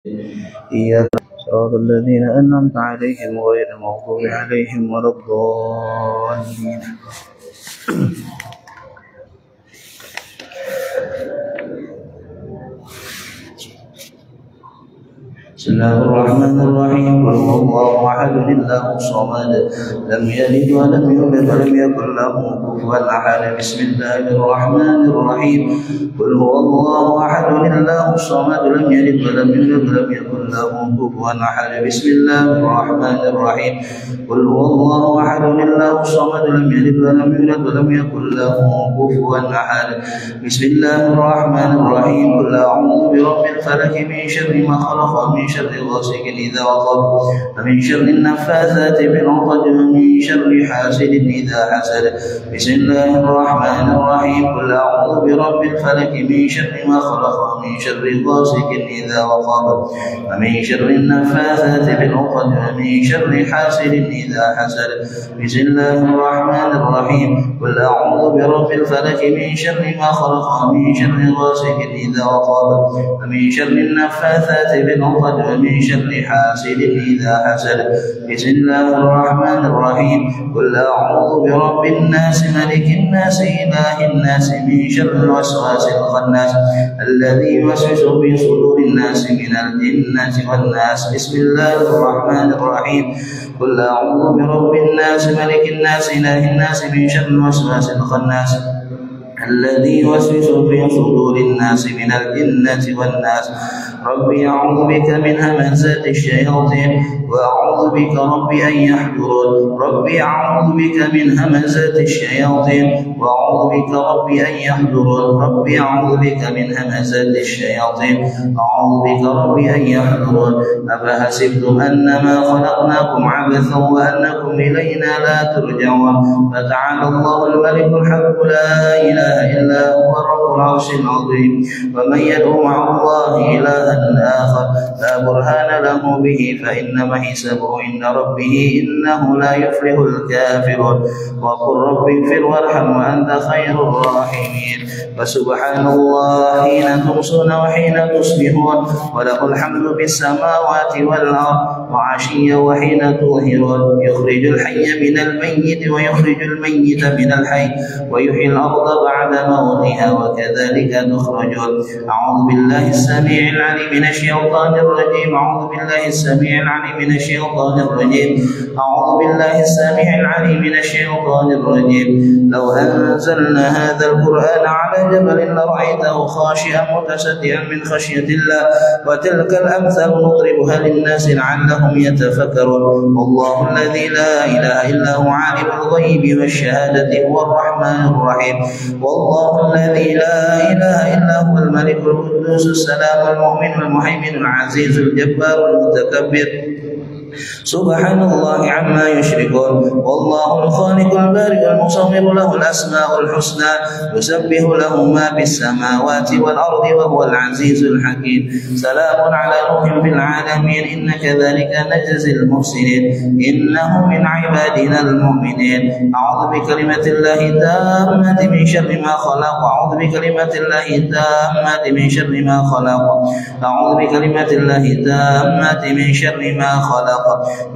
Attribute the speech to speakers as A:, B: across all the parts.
A: إياك صراط الذين أنعمت عليهم غير المغضوب عليهم ولا الضالين. بسم الله الرحمن الرحيم. قل هو الله أحد الله الصمد لم يلد ولم يولد ولم يكن له كفوا أحد. بسم الله الرحمن الرحيم. قل هو الله أحد الله الصمد لم يلد ولم يولد ولم يكن له كفوا أحد. بسم الله الرحمن الرحيم. قل هو الله أحد الله الصمد لم يلد ولم يولد ولم يكن له كفوا أحد. بسم الله الرحمن الرحيم. قل أعوذ برب الفلق من شر ما خلق ومن شر غاسق إذا وقب ومن شر النفاثات في العقد ومن شر حاسد إذا حسد. بسم الله الرحمن الرحيم. قل أعوذ برب الفلق من شر ما خلق ومن شر غاسق إذا وقب ومن شر النفاثات في العقد ومن شر حاسد إذا حسد. بسم الله الرحمن الرحيم. قل أعوذ برب الفلق من شر ما خلق ومن شر غاسق إذا وقب ومن شر النفاثات في العقد ومن شر حاسد إذا حسد. بسم الله الرحمن الرحيم. قل أعوذ برب الناس ملك الناس إله الناس من شر الوسواس الخناس الذي يوسوس في صدور الناس من الجنة والناس. بسم الله الرحمن الرحيم. قل أعوذ برب الناس ملك الناس إله الناس من شر الوسواس الخناس الذي يوسوس في صدور الناس من الجنة والناس. ربي أعوذ بك من همزات الشياطين وأعوذ بك ربي أن يحضرون. ربي أعوذ بك من همزات الشياطين وأعوذ بك ربي أن يحضرون. ربي أعوذ بك من همزات الشياطين أعوذ بك ربي أن يحضرون. أفحسبتم أنما خلقناكم عبثا وأنكم إلينا لا ترجعون. فتعالى الله الملك الحق لا إله إلا هو رب العرش العظيم. ومن يدعو مع الله إلها آخر لا برهان له به فإنما حسابه عند ربه إنه لا يفلح الكافرون. وقل رب اغفر وارحم وأنت خير الراحمين. فسبحان الله حين تمسون وحين تصبحون وله الحمد في السماوات والأرض وعشيا وحين تظهرون. يخرج الحي من الميت ويخرج الميت من الحي ويحيي الأرض بعد موتها وكذلك تخرجون. أعوذ بالله السميع العليم من الشيطان الرجيم. أعوذ بالله السميع العليم من الشيطان الرجيم. أعوذ بالله السميع العليم من الشيطان الرجيم. لو أنزلنا هذا القرآن على جبل لرأيته خاشعا متصدعا من خشية الله وتلك الأمثال نضربها للناس لعلهم يتفكرون. والله الذي لا إله إلا هو عالم الغيب والشهادة هو الرحمن الرحيم. والله الذي لا إله إلا هو الملك القدوس السلام المؤمن المهيمن العزيز الجبار المتكبر سبحان الله عما يشركون. والله الخالق البارئ المصور له الأسماء الحسنى يسبح له ما في السماوات والأرض وهو العزيز الحكيم. سلام على نوح في العالمين إن كذلك نجزي المحسنين إنه من عبادنا المؤمنين. أعوذ بكلمة الله التامة من شر ما خلق. أعوذ بكلمة الله التامة من شر ما خلق. أعوذ بكلمة الله التامة من شر ما خلق.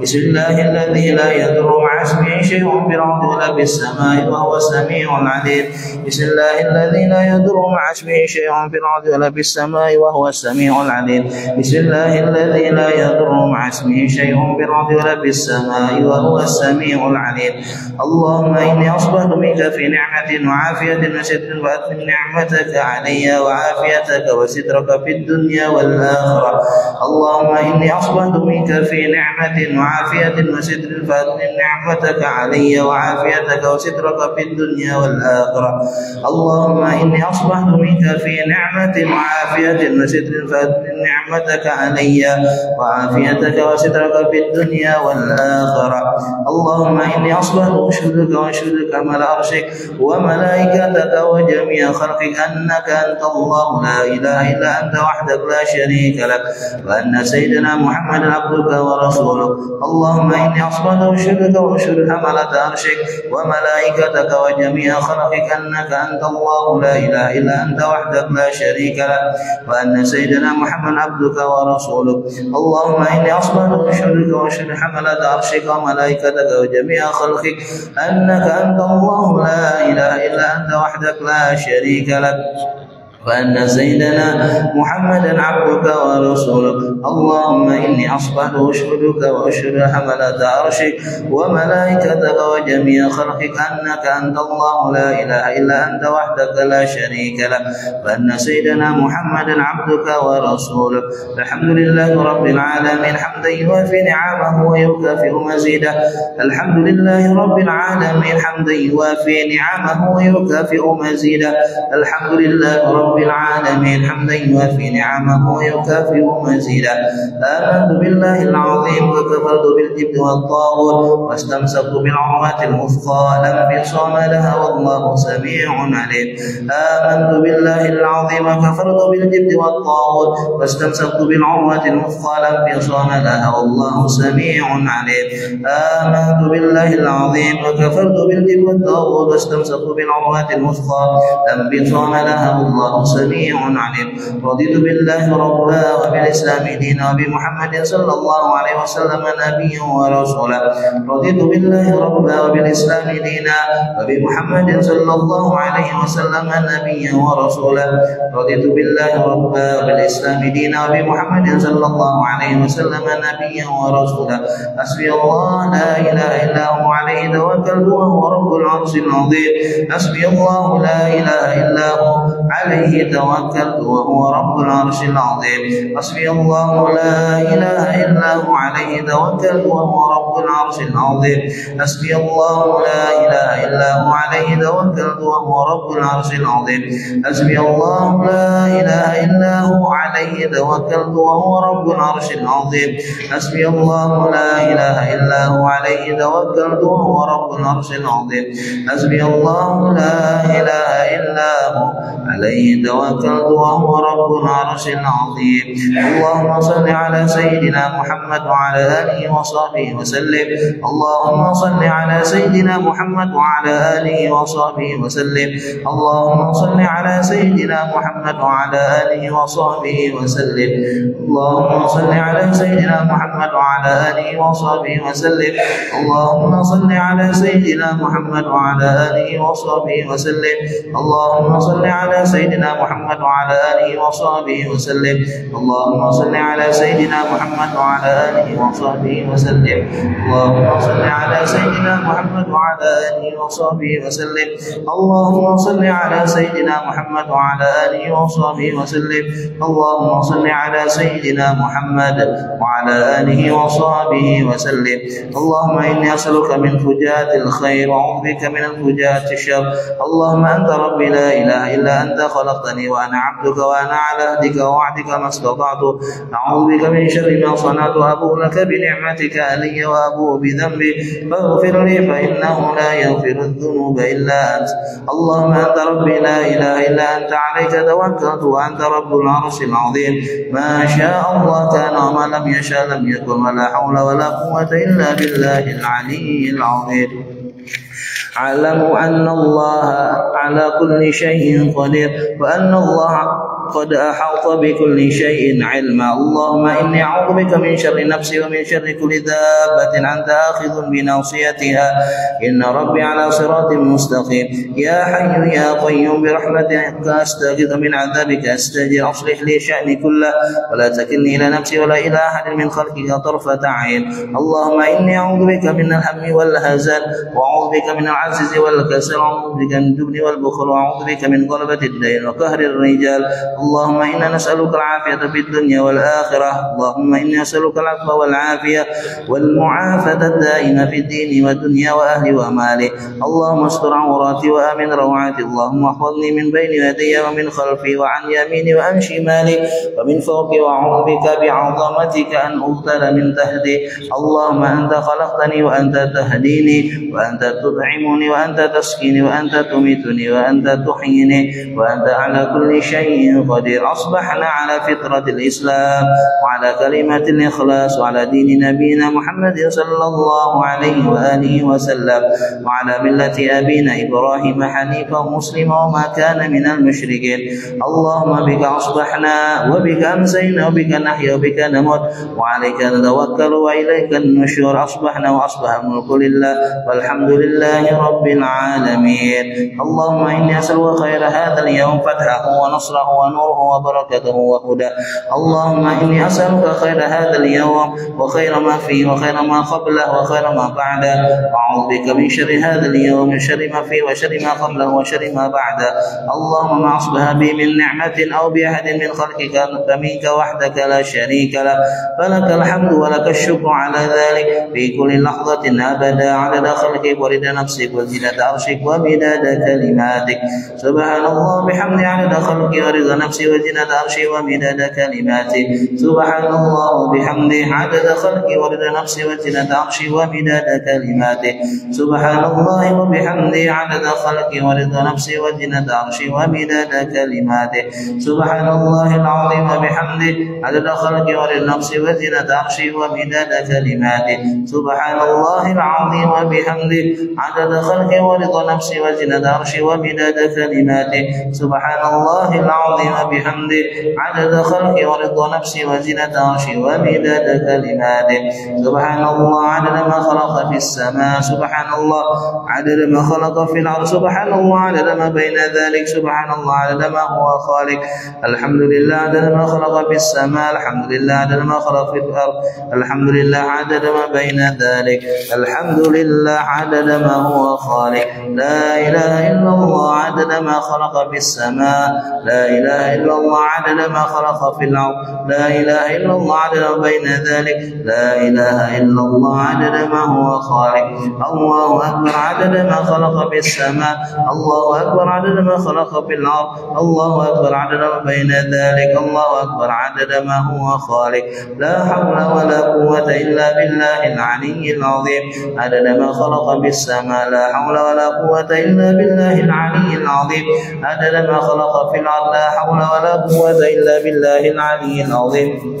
A: بسم الله الذي لا يضر مع اسمه شيء في الأرض ولا في السماء وهو السميع العليم. بسم الله الذي لا يضر مع اسمه شيء في الأرض ولا في السماء وهو السميع العليم. بسم الله الذي لا يضر مع اسمه شيء في الأرض ولا في السماء وهو السميع العليم. اللهم إني أصبحت منك في نعمة وعافية وستر فأتم نعمتك علي وعافيتك وسترك في الدنيا والآخرة. اللهم إني أصبحت منك في نعمة وعافية وستر فأتم نعمتك علي وعافيتك وسترك في الدنيا والآخرة. اللهم إني أصبحت منك في نعمة وعافية وستر فأتم نعمتك علي وعافيتك وسترك في الدنيا والآخرة. اللهم إني أصبحت أشهدك وأشهدك ملأ عرشك وملائكتك وجميع خلقك أنك أنت الله لا إله إلا أنت وحدك لا شريك لك وأن سيدنا محمد عبدك ورسولك ورسولك اللهم إني أصبحت أشهدك وأشهد حملة عرشك وملائكتك وجميع خلقك أنك أنت الله لا إله إلا أنت وحدك لا شريك لك وأن سيدنا محمد عبدك ورسولك اللهم إني أصبحت أشهدك وأشهد حملة عرشك وملائكتك وجميع خلقك أنك أنت الله لا إله إلا أنت وحدك لا شريك لك وأن سيدنا محمدا عبدك ورسولك اللهم إني أصبحت أشهدك وأشهد حملة عرشك وملائكتك وجميع خلقك أنك أنت الله لا إله إلا أنت وحدك لا شريك لك وأن سيدنا محمدا عبدك ورسولك الحمد لله رب العالمين حمدا يوافي نعمه ويكافئ مزيده الحمد لله رب العالمين حمدا يوافي نعمه ويكافئ مزيده الحمد لله رب العالمين حمدا يوافي نعمه ويكافئ مزيدا آمنت بالله العظيم وكفرت بالجبت والطاغوت واستمسكت بالعروة الوثقى لا انفصام لها والله سميع عليم آمنت بالله العظيم وكفرت بالجبت والطاغوت واستمسكت بالعروة الوثقى لا انفصام لها والله سميع عليم آمنت بالله العظيم وكفرت بالجبت والطاغوت واستمسكت بالعروة الوثقى لا انفصام لها والله سميع عليم رضيت بالله ربا وبالإسلام دينا وبمحمد صلى الله عليه وسلم نبيا ورسولا رضيت بالله ربا وبالإسلام دينا وبمحمد صلى الله عليه وسلم نبيا ورسولا رضيت بالله ربا وبالإسلام دينا وبمحمد صلى الله عليه وسلم نبيا ورسولا حسبي الله لا إله إلا هو عليه توكلت وهو رب العرش العظيم حسبي الله لا إله إلا هو عليه توكلت وهو رب العرش العظيم حسبي الله لا إله إلا هو عليه توكلت وهو رب العرش العظيم حسبي الله لا إله إلا هو عليه توكلت وهو رب العرش العظيم حسبي الله لا إله إلا هو عليه توكلت وهو رب العرش العظيم حسبي الله لا إله إلا هو عليه توكلت وهو رب العرش العظيم حسبي الله لا إله إلا هو عليه توكلت وهو رب العرش العظيم اللهم صل على سيدنا محمد وعلى آله وصحبه وسلم اللهم صل على سيدنا محمد وعلى آله وصحبه وسلم اللهم صل على سيدنا محمد وعلى آله وصحبه وسلم اللهم صل على سيدنا محمد وعلى آله وصحبه وسلم اللهم صل على سيدنا محمد وعلى آله وصحبه وسلم اللهم صل على سيدنا محمد وعلى آله وصحبه وسلم اللهم صل على سيدنا محمد وعلى آله وصحبه وسلم اللهم صل على سيدنا محمد وعلى آله وصحبه وسلم اللهم صل على سيدنا محمد وعلى آله وصحبه وسلم اللهم صل على سيدنا محمد وعلى آله وصحبه وسلم اللهم إني أسألك من فجات الخير وأعوذ بك من الفجات الشر اللهم أنت ربي لا إله إلا أنت خلقتني وأنا عبدك وأنا على عهدك ووعدك ما استطعت أعوذ بك من شر ما صنعت أبوء لك بنعمتك علي وأبوء بذنبي فاغفر لي فإنه لا يغفر الذنوب إلا أنت اللهم أنت ربي لا إله إلا أنت عليك توكلت وأنت رب العرش العظيم ما شاء الله كان وما لم يشاء لم يكن ولا حول ولا قوة إلا بالله العلي العظيم اعلموا أن الله على كل شيء قدير وأن الله قد أحاط بكل شيء علما اللهم إني أعوذ بك من شر نفسي ومن شر كل دابة أنت آخذ بناصيتها إن ربي على صراط مستقيم يا حي يا قيوم برحمتك أستغيث من عذابك أستجير أصلح لي شأني كله ولا تكلني إلى نفسي ولا إلى أحد من خلقك طرفة عين اللهم إني أعوذ بك من الهم والهزل وأعوذ بك من العجز والكسل وأعوذ بك من الجبن والبخل وأعوذ بك من غلبة الدين وقهر الرجال اللهم إنا نسألك العافية في الدنيا والآخرة اللهم إني أسألك العفو والعافية والمعافاة الدائمة في الدين والدنيا وأهلي ومالي اللهم استر عوراتي وآمن روعاتي اللهم احفظني من بين يدي ومن خلفي وعن يميني وعن شمالي ومن فوقي وأعوذ بك بعظمتك أن أغتال من تحتي اللهم أنت خلقتني وأنت تهديني وأنت تطعمني وأنت تسقيني وأنت تميتني وأنت تحييني وأنت على كل شيء قدير. أصبحنا على فطرة الإسلام وعلى كلمة الإخلاص وعلى دين نبينا محمد صلى الله عليه وآله وسلم وعلى ملة أبينا إبراهيم حنيفا مسلما وما كان من المشركين. اللهم بك أصبحنا وبك أمسينا وبك نحيا وبك نموت وعليك نتوكل وإليك النشور. أصبحنا وأصبح الملك لله والحمد لله رب العالمين. اللهم إني أسألك خير هذا اليوم فتحه ونصره ونوره وبركته وهداه. اللهم إني أسألك خير هذا اليوم وخير ما فيه وخير ما قبله وخير ما بعده، وأعوذ بك من شر هذا اليوم وشر ما فيه وشر ما قبله وشر ما بعده. اللهم ما أصبح بي من نعمة أو بأحد من خلقك فمنك وحدك لا شريك له، فلك الحمد ولك الشكر على ذلك في كل لحظة أبدا، عدد خلقك ورضا نفسك وزنة عرشك ومداد كلماتك. سبحان الله بحمده عدد خلقك ورضا نفسي وزنة عرشي ومداد كلماتي. سبحان الله بحمده عدد خلقي ورضا نفسي وزنة عرشي ومداد كلماتي. سبحان الله وبحمده عدد خلقي ورضا نفسي وزنة عرشي ومداد كلماتي. سبحان الله العظيم وبحمده عدد خلقي ورضا نفسي وزنة عرشي ومداد كلماتي. سبحان الله العظيم وبحمده عدد خلقي ورضا نفسي وزنة عرشي ومداد كلماتي. سبحان الله العظيم وبحمده عدد خلقي ورضا نفسي وزنة عرشي ومداد كلماته. سبحان الله عدد ما خلق في السماء، سبحان الله عدد ما خلق في الأرض، سبحان الله عدد ما بين ذلك، سبحان الله عدد ما هو خالق. الحمد لله عدد ما خلق في السماء، الحمد لله عدد ما خلق في الأرض، الحمد لله عدد ما بين ذلك، الحمد لله عدد ما هو خالق. لا إله إلا الله عدد ما خلق في السماء، لا إله إلا الله عدد ما خلق في الأرض، لا إله إلا الله عدد ما بين ذلك، لا إله إلا الله عدد ما هو خالق. الله أكبر عدد ما خلق في السماء، الله أكبر عدد ما خلق في الأرض، الله أكبر عدد ما بين ذلك، الله أكبر عدد ما هو خالق. لا حول ولا قوة إلا بالله العلي العظيم عدد ما خلق في السماء، لا حول ولا قوة إلا بالله العلي العظيم عدد ما خلق في الأرض، لا حول ولا قوة إلا بالله العلي العظيم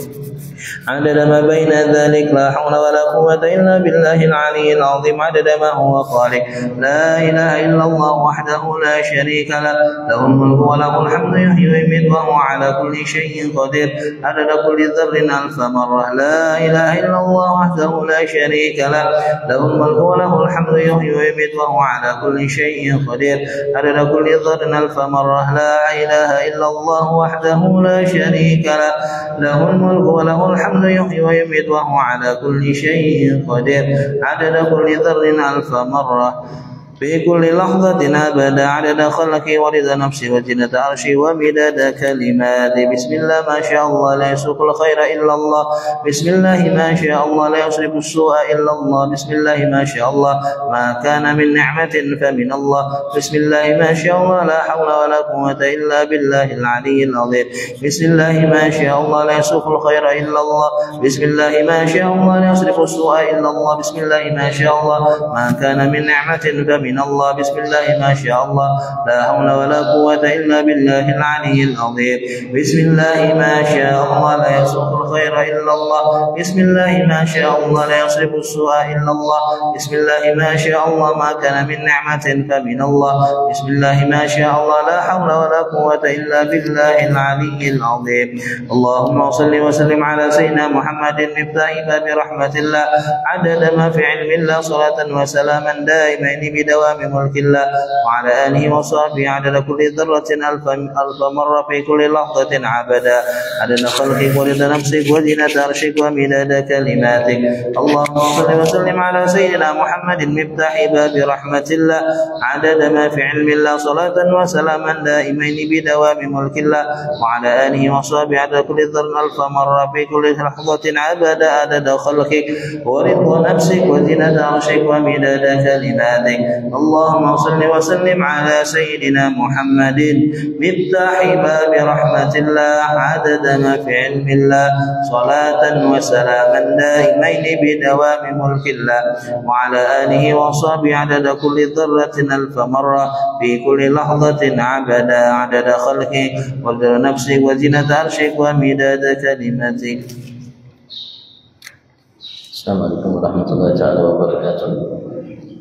A: عدد ما بين ذلك، لا حول ولا قوة إلا بالله العلي العظيم عدد ما هو خالق. لا إله إلا الله وحده لا شريك له، له الملك وله الحمد يحيي ويميت وهو على كل شيء قدير عدد كل ذر ألف مرة. لا إله إلا الله وحده لا شريك له، له الملك وله الحمد يحيي ويميت وهو على كل شيء قدير عدد كل ذر ألف مرة. لا إله إلا الله وحده لا شريك له، له الملك وله الحمد يحيي ويميت وهو على كل شيء قدير عدد كل ذر ألف مرة في كل لحظة أبدا عدد خلقي ورضا نفسي وزنة عرشي ومداد كلماتي. بسم الله ما شاء الله لا يسوق الخير إلا الله، بسم الله ما شاء الله لا يصرف السوء إلا الله، بسم الله ما شاء الله ما كان من نعمة فمن الله، بسم الله ما شاء الله لا حول ولا قوة إلا بالله العلي العظيم. بسم الله ما شاء الله لا يسوق الخير إلا الله، بسم الله ما شاء الله لا يصرف السوء إلا الله، بسم الله ما شاء الله ما كان من نعمة فمن الله، بسم الله ما شاء الله لا حول ولا قوة إلا بالله العلي العظيم. بسم الله ما شاء الله لا يسوق الخير إلا الله، بسم الله ما شاء الله لا يصرف السوء إلا الله، بسم الله ما شاء الله ما كان من نعمة فمن الله، بسم الله ما شاء الله لا حول ولا قوة إلا بالله العلي العظيم. اللهم صل وسلم على سيدنا محمد مفتاح باب رحمة الله عدد ما في علم الله صلاة وسلاما دائمين بدوام ملك الله وعلى آله وصحبه عدد كل ذرة ألف مرة في كل لحظة عبدا عدد خلقك ورضا نفسك وزنة عرشك ومداد كلماتك. اللهم صل وسلم على سيدنا محمد مفتاح باب رحمة الله عدد ما في علم الله صلاة وسلاما دائمين بدوام ملك الله وعلى آله وصحبه عدد كل ذرة ألف مرة في كل لحظة عبدا عدد خلقك ورضا نفسك وزنة عرشك ومداد كلماتك. اللهم صل وسلم على سيدنا محمد مفتاح باب رحمة الله عدد ما في علم الله صلاة وسلاما دائمين بدوام ملك الله وعلى آله وصحبه عدد كل ذرة ألف مرة في كل لحظة عدد خلقك وقدر نفسك وزنة عرشك ومداد كلمتك.
B: Assalamualaikum warahmatullahi wabarakatuh.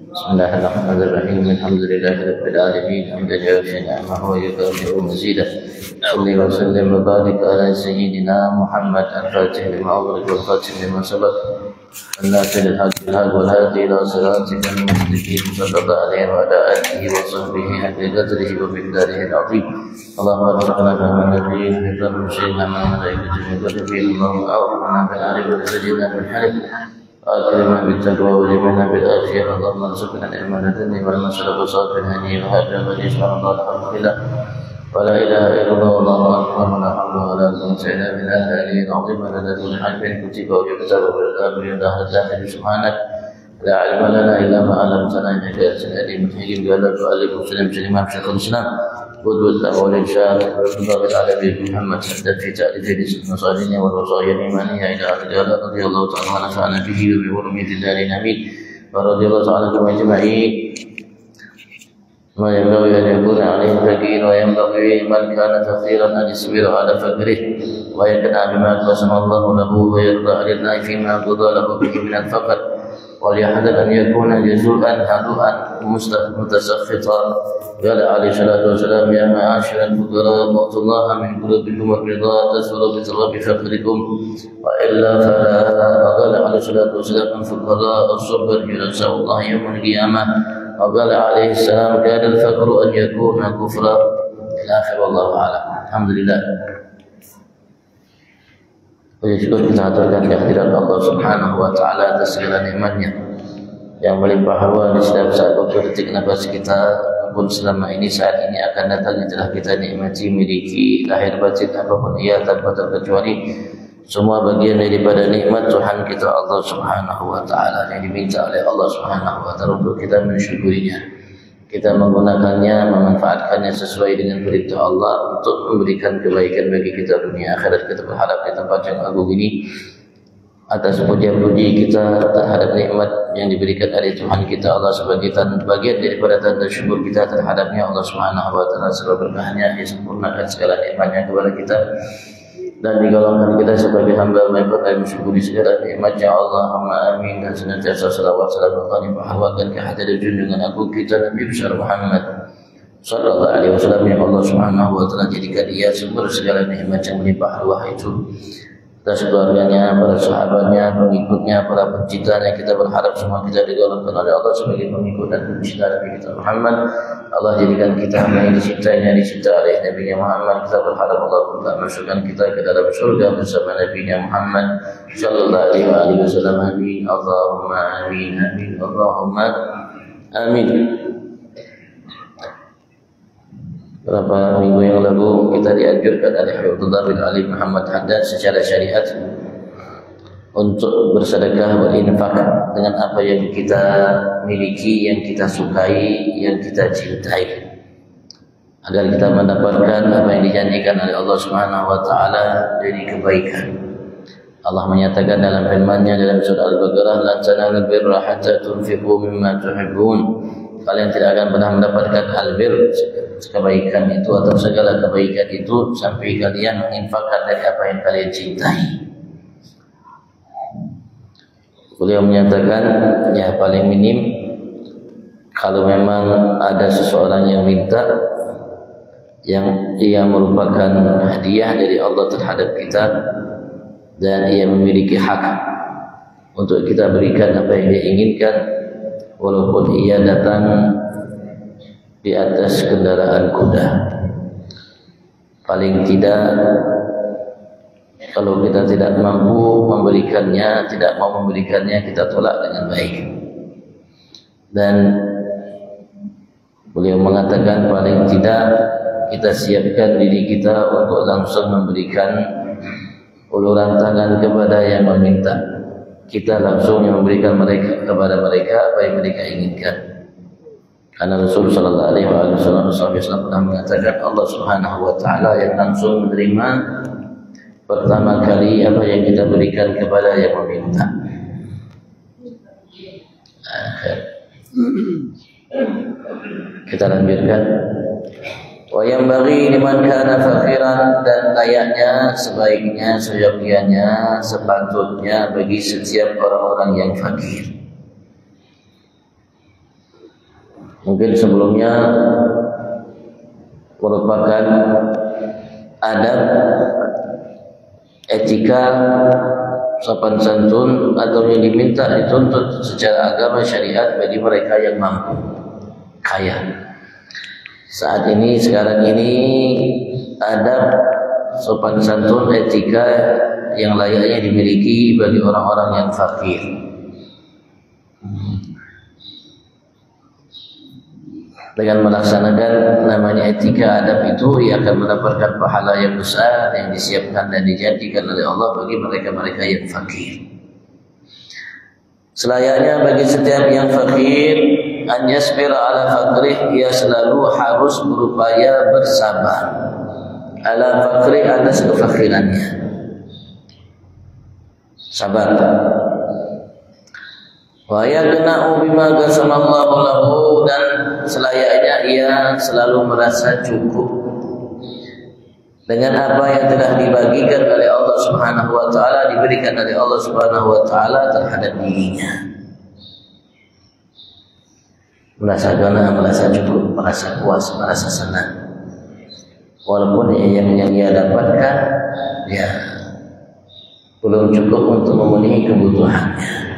B: Bismillahirrahmanirrahim. Alhamdulillahi rabbil alamin. Hamdan yuwaffi ni'amahu wa yukafi'u mazidah. Shalli wa sallim wa barik ala sayyidina Muhammad al-Fatih lima ughliqa wal khatim lima sabaq. الناصر الحق بالحق والهادي الى صراطك المستقيم صلى الله عليه وعلى اله وصحبه حق قدره ومقداره العظيم. اللهم ارزقنا فهم النبيين حفظا وشيئا مع ملائكته وكتبه اللهم اوفقنا بالعلم وزدنا بالحلم واكرمنا بالتقوى وجمعنا بالآخرة. اللهم ارزقنا العلم لدني والمسلك صافي الهني وهذا ولي سبحان الله الحمد لله ولا إله إلا الله والله أكبر ولا حول ولا قوة إلا بالله العلي العظيم. لدى كل حرف كتب ويكتب بالكتاب يداه الداخل سبحانك لا علم لنا إلا ما علمتنا إنك أنت العليم الحكيم. قال عليك وسلم سليمان شيخ الإسلام قدوة الأول الشاهد والباغي على نبي محمد حدث في تأليف المصالين والوصايا الإيمانية إلى آخر قال رضي الله تعالى ونفعنا به وبحرمة الدارين آمين. ورضي الله تعالى عنكم أجمعين. ما ينبغي أن يكون عليه فقير وينبغي من كان فقيرا أن يصبر على فقره ويقنع بما قسم الله له ويرضى لله فيما قضى له به من الفقر وليحذر أن يكون جزوعا هلوعا متسخطا. قال عليه الصلاة والسلام يا معاشر الفقراء اعطوا الله من قلوبكم الرضا تسروا بسبب فقركم وإلا فلا. وقال عليه الصلاة والسلام الفقراء الصبر يرزق الله يوم القيامة. وقال عليه السلام كان الفقر أن يكون كفرا إلى آخر والله أعلم. Alhamdulillah. Puji syukur kita aturkan kehadiran Allah Subhanahu wa taala atas segala nikmatnya yang melimpah ruah di setiap saat waktu detik nafas kita pun selama ini saat ini akan datang yang telah kita nikmati miliki lahir batin apapun ia tanpa terkecuali semua bagian daripada nikmat Tuhan kita Allah Subhanahu wa taala yang diminta oleh Allah Subhanahu wa taala untuk kita mensyukurinya, kita menggunakannya, memanfaatkannya sesuai dengan perintah Allah untuk memberikan kebaikan bagi kita dunia akhirat. Kita berharap di tempat yang agung ini atas puja-puji kita terhadap nikmat yang diberikan oleh Tuhan kita Allah sebagai bagian daripada tanda syukur kita terhadapnya Allah Subhanahu wa taala serta berkahnya dia sempurnakan segala nikmatnya kepada kita dan digolongkan kita sebagai hamba yang berterima mensyukuri segala nikmatnya. Allahumma amin. Dan senantiasa salawat salam Allah dibahawakan ke hadirat junjungan agung kita Nabi besar Muhammad sallallahu alaihi wasallam yang Allah Subhanahu wa taala jadikan dia sumber segala nikmat yang melimpah ruah itu atas keluarganya, para sahabatnya, pengikutnya, para pencintanya. Kita berharap semua kita digolongkan oleh Allah sebagai pengikut dan pencinta Nabi kita Muhammad. Allah jadikan kita yang dicintainya, dicinta oleh Nabi Muhammad. Kita berharap Allah pun masukkan kita ke dalam surga bersama Nabi Muhammad sallallahu alaihi wasallam. Amin. Allahumma amin. Amin. Allahumma amin. Beberapa minggu yang lalu kita dianjurkan oleh Habibullah bin Ali Muhammad Haddad secara syariat untuk bersedekah, berinfak dengan apa yang kita miliki, yang kita sukai, yang kita cintai, agar kita mendapatkan apa yang dijanjikan oleh Allah Subhanahu wa taala dari kebaikan. Allah menyatakan dalam firman-Nya dalam surah Al-Baqarah, "Lan tanalul birra hatta tunfiqu mimma tuhibbun." Kalian tidak akan pernah mendapatkan albir, kebaikan itu atau segala kebaikan itu sampai kalian menginfakkan dari apa yang kalian cintai. Beliau menyatakan ya paling minim kalau memang ada seseorang yang minta yang ia merupakan hadiah dari Allah terhadap kita dan ia memiliki hak untuk kita berikan apa yang dia inginkan, walaupun ia datang di atas kendaraan kuda. Paling tidak kalau kita tidak mampu memberikannya, tidak mau memberikannya, kita tolak dengan baik. Dan beliau mengatakan paling tidak kita siapkan diri kita untuk langsung memberikan uluran tangan kepada yang meminta. Kita langsung yang memberikan mereka kepada mereka apa yang mereka inginkan. Karena Rasul sallallahu alaihi wasallam pernah mengatakan Allah Subhanahu wa taala yang langsung menerima pertama kali apa yang kita berikan kepada yang meminta. Kita lanjutkan. Wa yanbaghi liman kana fakhiran, dan layaknya, sebaiknya, seyogianya, sepatutnya bagi setiap orang-orang yang fakir. Mungkin sebelumnya merupakan adab, etika, sopan santun atau yang diminta dituntut secara agama syariat bagi mereka yang mampu, kaya. Saat ini, sekarang ini, adab, sopan santun, etika yang layaknya dimiliki bagi orang-orang yang fakir. Dengan melaksanakan namanya etika, adab itu, ia akan mendapatkan pahala yang besar yang disiapkan dan dijanjikan oleh Allah bagi mereka-mereka yang fakir. Selayaknya bagi setiap yang fakir, an yasbira ala fakrih, ia selalu harus berupaya bersabar ala fakrih, atas kefakirannya. Sabar. Wa yaqna'u bima qasamallahu lahu, dan selayaknya ia selalu merasa cukup dengan apa yang telah dibagikan oleh Allah Subhanahu wa taala, diberikan oleh Allah Subhanahu wa taala terhadap dirinya. Merasa gana, merasa cukup, merasa puas, merasa senang. Walaupun yang ia dapatkan ya belum cukup untuk memenuhi kebutuhannya.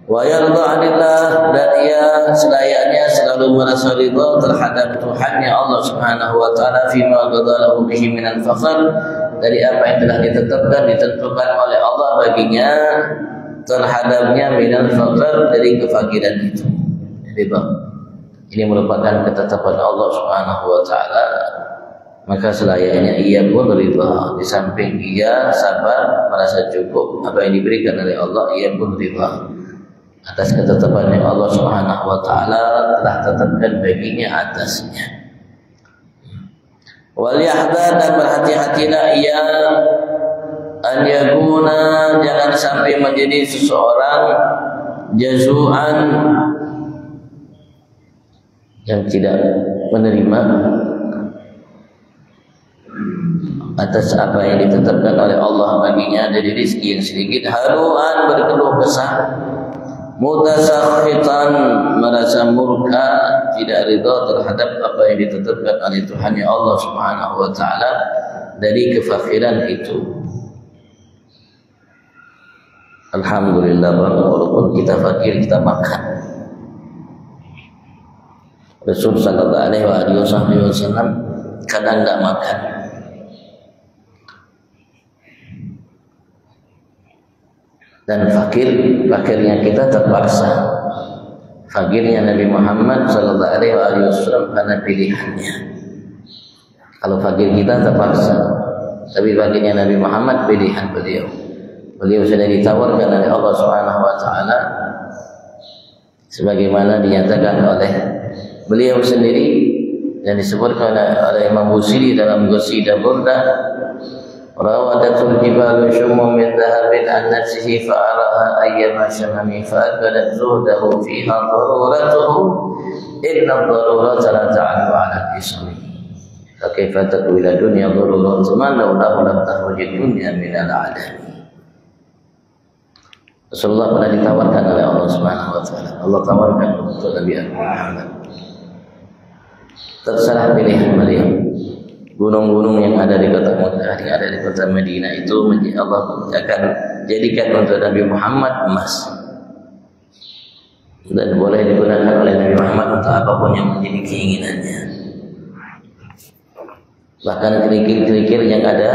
B: Wa yarda 'anillah, dan ia selayaknya selalu merasa ridha terhadap Tuhannya Allah Subhanahu wa taala fima qadalahu bihi minal faqr, dari apa yang telah ditetapkan, ditentukan oleh Allah baginya terhadapnya minal faqr, dari kefakiran itu. Ridha ini merupakan ketetapan Allah Subhanahu wa taala, maka selayaknya ia pun ridha. Di samping ia sabar, merasa cukup apa yang diberikan oleh Allah, ia pun ridha atas ketetapan yang Allah Subhanahu wa taala telah tetapkan baginya atasnya. Wal yahdar, dan berhati-hatilah ia an yakuna, jangan sampai menjadi seseorang jazu'an, yang tidak menerima atas apa yang ditetapkan oleh Allah baginya dari rezeki yang sedikit, haruan, berkeluh kesah, mutasakhitan, merasa murka, tidak ridha terhadap apa yang ditetapkan oleh Tuhannya Allah Subhanahu wa taala dari kefakiran itu. Alhamdulillah, walaupun kita fakir, kita makan. Rasul sallallahu alaihi wasallam kadang enggak makan. Dan fakirnya kita terpaksa. Fakirnya Nabi Muhammad sallallahu alaihi wasallam karena pilihannya. Kalau fakir kita terpaksa, tapi fakirnya Nabi Muhammad pilihan beliau. Beliau sudah ditawarkan oleh Allah Subhanahu wa taala sebagaimana dinyatakan oleh beliau sendiri dan disebutkan oleh Imam Busiri dalam Qasidah Burdah, rawadatul jibalu syummu min dhahabin an nafsihi fa'araha ayyama syamami fa'akadat zuhdahu fiha daruratuhu inna darurata la ta'alu ala ismi fakaifa tatwila dunya daruratu man laulahu lam tahwajid dunya minal alami. Rasulullah pernah ditawarkan oleh Allah Subhanahu wa taala. Allah tawarkan untuk Nabi Muhammad. Terserah pilihan beliau. Gunung-gunung yang ada di kota Mekah, yang ada di kota Madinah itu Allah akan jadikan untuk Nabi Muhammad emas, dan boleh digunakan oleh Nabi Muhammad untuk apapun yang menjadi keinginannya. Bahkan kerikil-kerikil yang ada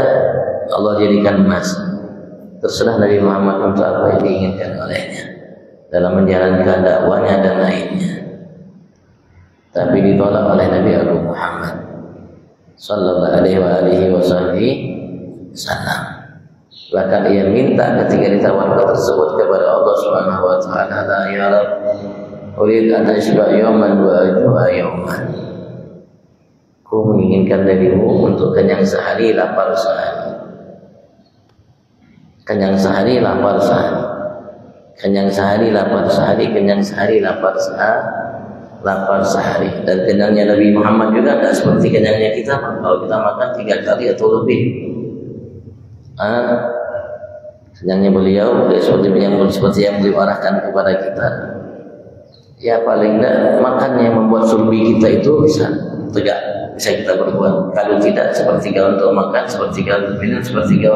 B: Allah jadikan emas. Terserah Nabi Muhammad untuk apa yang diinginkan olehnya dalam menjalankan dakwanya dan lainnya. Tapi ditolak oleh Nabi Abu Muhammad sallallahu alaihi wasallam. Bahkan ia minta ketika ditawarkan tersebut kepada Allah Subhanahu wa taala, la ya Rabb, urid an ashba yawman wa ajua yawman. Ku menginginkan darimu untuk kenyang sehari, lapar sehari. Kenyang sehari, lapar sehari. Kenyang sehari, lapar sehari. Kenyang sehari, lapar sehari. Lapar sehari. Dan kenyangnya Nabi Muhammad juga tidak seperti kenyangnya kita. Kalau kita makan 3 kali atau lebih. Kenyangnya beliau seperti yang beliau arahkan kepada kita. Ya paling tidak makannya membuat sulbi kita itu bisa tegak, bisa kita berbuat. Kalau tidak, sepertiga untuk makan, sepertiga untuk minum, sepertiga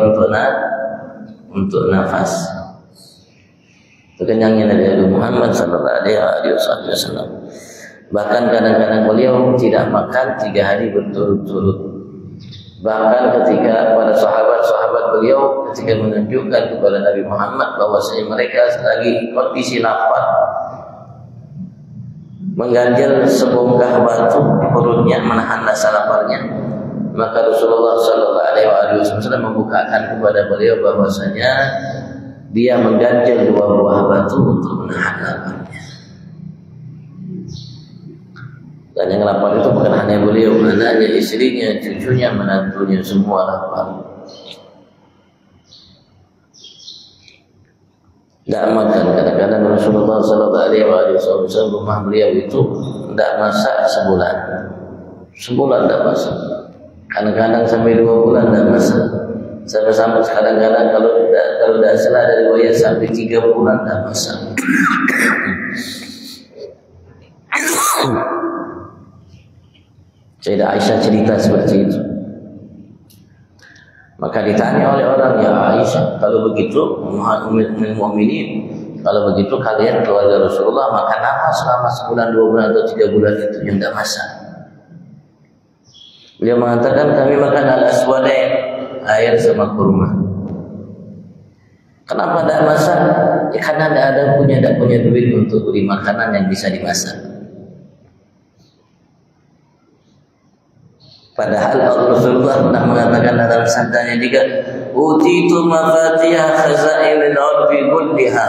B: untuk nafas. Itu kenyangnya Nabi Muhammad sallallahu alaihi wasallam. Bahkan kadang-kadang beliau tidak makan 3 hari berturut-turut. Bahkan ketika para sahabat-sahabat beliau ketika menunjukkan kepada Nabi Muhammad bahwasanya mereka lagi kondisi lapar, mengganjal sebongkah batu di perutnya menahan rasa laparnya, maka Rasulullah sallallahu alaihi wasallam membukakan kepada beliau bahwasanya dia mengganjal 2 buah batu untuk menahan laparnya. Dan yang lapar itu bukan hanya beliau, anaknya, istrinya, cucunya, menantunya, semua lapar. Tidak makan. Kadang-kadang Rasulullah SAW rumah beliau itu tidak masak sebulan. Sebulan tidak masak. Kadang-kadang sampai 2 bulan tidak masak. Sampai kadang-kadang kalau tidak salah dari riwayat sampai 3 bulan tidak masak. Sayyidah Aisyah cerita seperti itu. Maka ditanya oleh orang, ya Aisyah, kalau begitu Ummul Mukminin, kalau begitu kalian keluarga Rasulullah makan apa selama sebulan, 2 bulan atau 3 bulan itu yang tidak masak? Beliau mengatakan kami makan al-aswadain, air sama kurma. Kenapa tidak masak? Ya, karena tidak punya duit untuk beli makanan yang bisa dimasak. Padahal Rasulullah pernah mengatakan dalam sabdanya juga, utitu mafatihah khazainil ardi kulliha.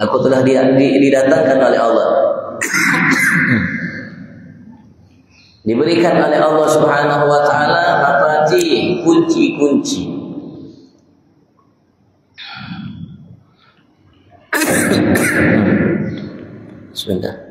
B: Aku telah didatangkan oleh Allah. Diberikan oleh Allah Subhanahu wa taala mafatih, kunci-kunci. Sebentar.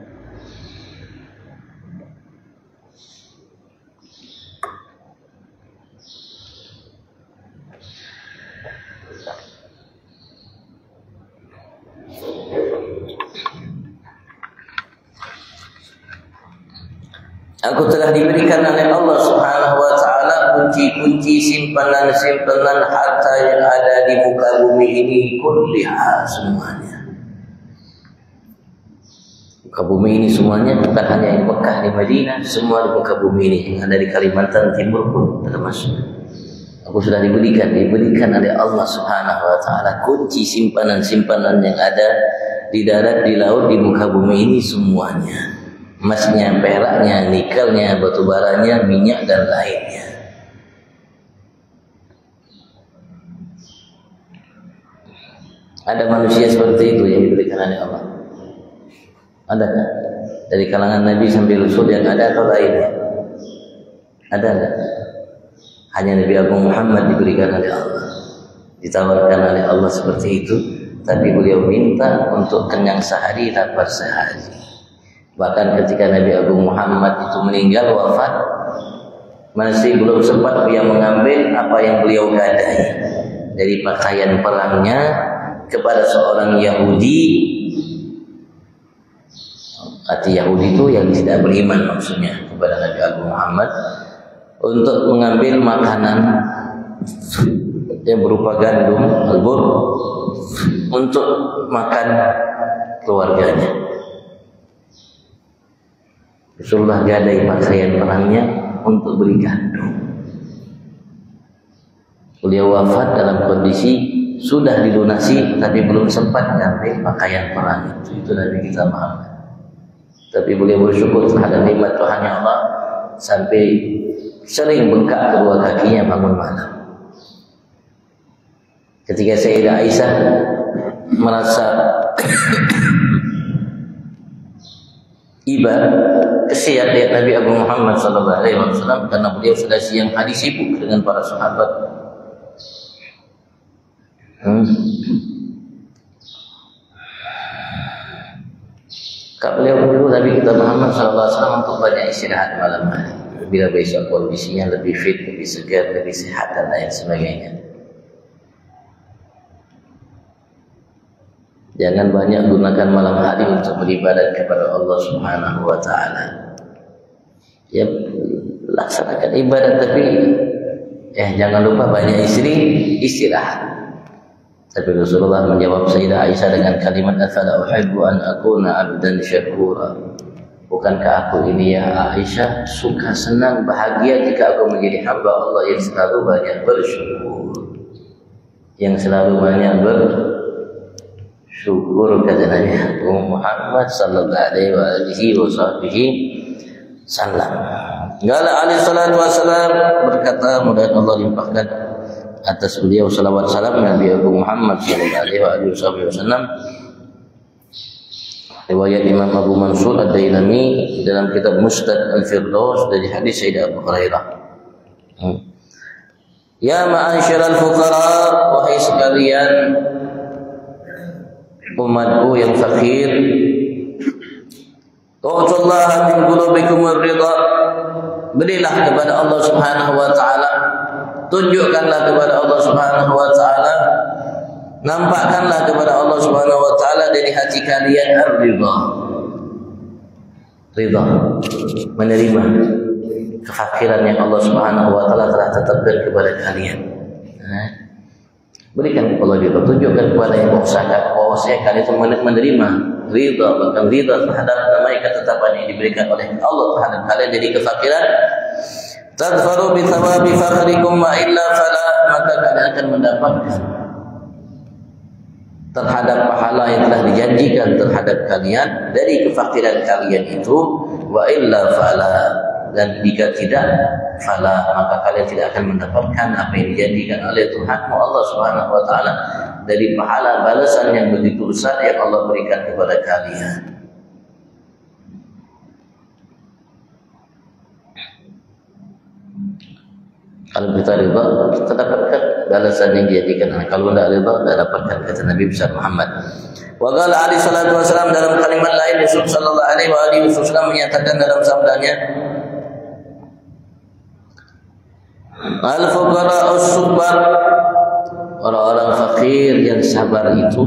B: Aku telah diberikan oleh Allah Subhanahu wa taala kunci-kunci simpanan-simpanan harta yang ada di muka bumi ini kulliha, semuanya. Muka bumi ini semuanya, bukan hanya di Mekah, di Madinah, semua di muka bumi ini yang ada di Kalimantan Timur pun termasuk. Aku sudah diberikan oleh Allah Subhanahu wa taala kunci simpanan-simpanan yang ada di darat, di laut, di muka bumi ini semuanya. Emasnya, peraknya, nikelnya, batu baranya, minyak dan lainnya. Ada manusia seperti itu yang diberikan oleh Allah? Adakah? Dari kalangan Nabi sampai Rasul yang ada atau lainnya? Ada enggak? Hanya Nabi Agung Muhammad diberikan oleh Allah, ditawarkan oleh Allah seperti itu. Tapi beliau minta untuk kenyang sehari, lapar sehari. Bahkan ketika Nabi Agung Muhammad itu meninggal, wafat, masih belum sempat dia mengambil apa yang beliau gadai dari pakaian perangnya kepada seorang Yahudi. Arti Yahudi itu yang tidak beriman maksudnya, kepada Nabi Agung Muhammad, untuk mengambil makanan yang berupa gandum, albur, untuk makan keluarganya. Rasulullah gadai pakaian perangnya untuk beli gandum. Beliau wafat dalam kondisi sudah dilunasi tapi belum sempat mengambil pakaian perang itu Nabi kita Muhammad. Tapi beliau bersyukur terhadap nikmat Tuhan yang Allah sampai sering bengkak kedua kakinya bangun malam. Ketika Sayyidah Aisyah merasa iba, kesian lihat Nabi Abu Muhammad SAW karena beliau sudah siang hari sibuk dengan para sahabat. Kak beliau dulu Nabi kita Muhammad SAW untuk banyak istirahat malam hari. Bila besok kondisinya lebih fit, lebih segar, lebih sehat dan lain sebagainya. Jangan banyak gunakan malam hari untuk beribadat kepada Allah Subhanahu wa taala. Ya, laksanakan ibadat tapi jangan lupa banyak istirahat. Tapi Rasulullah menjawab Sayyidah Aisyah dengan kalimat afala uhibbu an akuna abdan syakura. Bukankah aku ini ya Aisyah suka senang bahagia jika aku menjadi hamba Allah yang selalu banyak bersyukur. Yang selalu banyak bersyukur kata Nabi Muhammad sallallahu alaihi wasallam. Qala alaihi salatu wasallam berkata, mudah Allah limpahkan atas beliau salawat salam Nabi Abu Muhammad sallallahu alaihi wasallam. Riwayat Imam Abu Mansur Ad-Dailami dalam kitab Mustad Al-Firdaus dari hadis Sayyidah Abu Hurairah. Ya ma'asyiral fuqara, wahai sekalian umatku yang fakir, tu'tullaha min qulubikumur ridha, berilah kepada Allah Subhanahu wa taala, tunjukkanlah kepada Allah Subhanahu wa taala, nampakkanlah kepada Allah Subhanahu wa taala dari hati kalian ar-ridha. Ridha, menerima kefakiran yang Allah Subhanahu wa taala telah tetapkan kepada kalian. Berikan kepada ridha, tunjukkan kepada yang bahwasanya kalian itu menerima ridha, bahkan ridha terhadap namanya ketetapan yang diberikan oleh Allah terhadap kalian dari kefakiran. Tadfaru bi thawabi fakhrikum wa illa fala, maka kalian akan mendapatkan terhadap pahala yang telah dijanjikan terhadap kalian dari kefakiran kalian itu, wa illa fala, dan jika tidak fala, maka kalian tidak akan mendapatkan apa yang dijanjikan oleh Tuhanmu Allah Subhanahu wa taala dari pahala balasan yang begitu besar yang Allah berikan kepada kalian. Kalau kita ridha, kita dapatkan balasan yang dijanjikan. Kalau tidak ridha, tidak dapatkan, kata Nabi besar Muhammad. Wa qala alaihi salatu wasallam dalam kalimat lain, Rasul sallallahu alaihi wasallam menyatakan dalam sabdanya, al-fuqara'us subar, orang-orang fakir yang sabar itu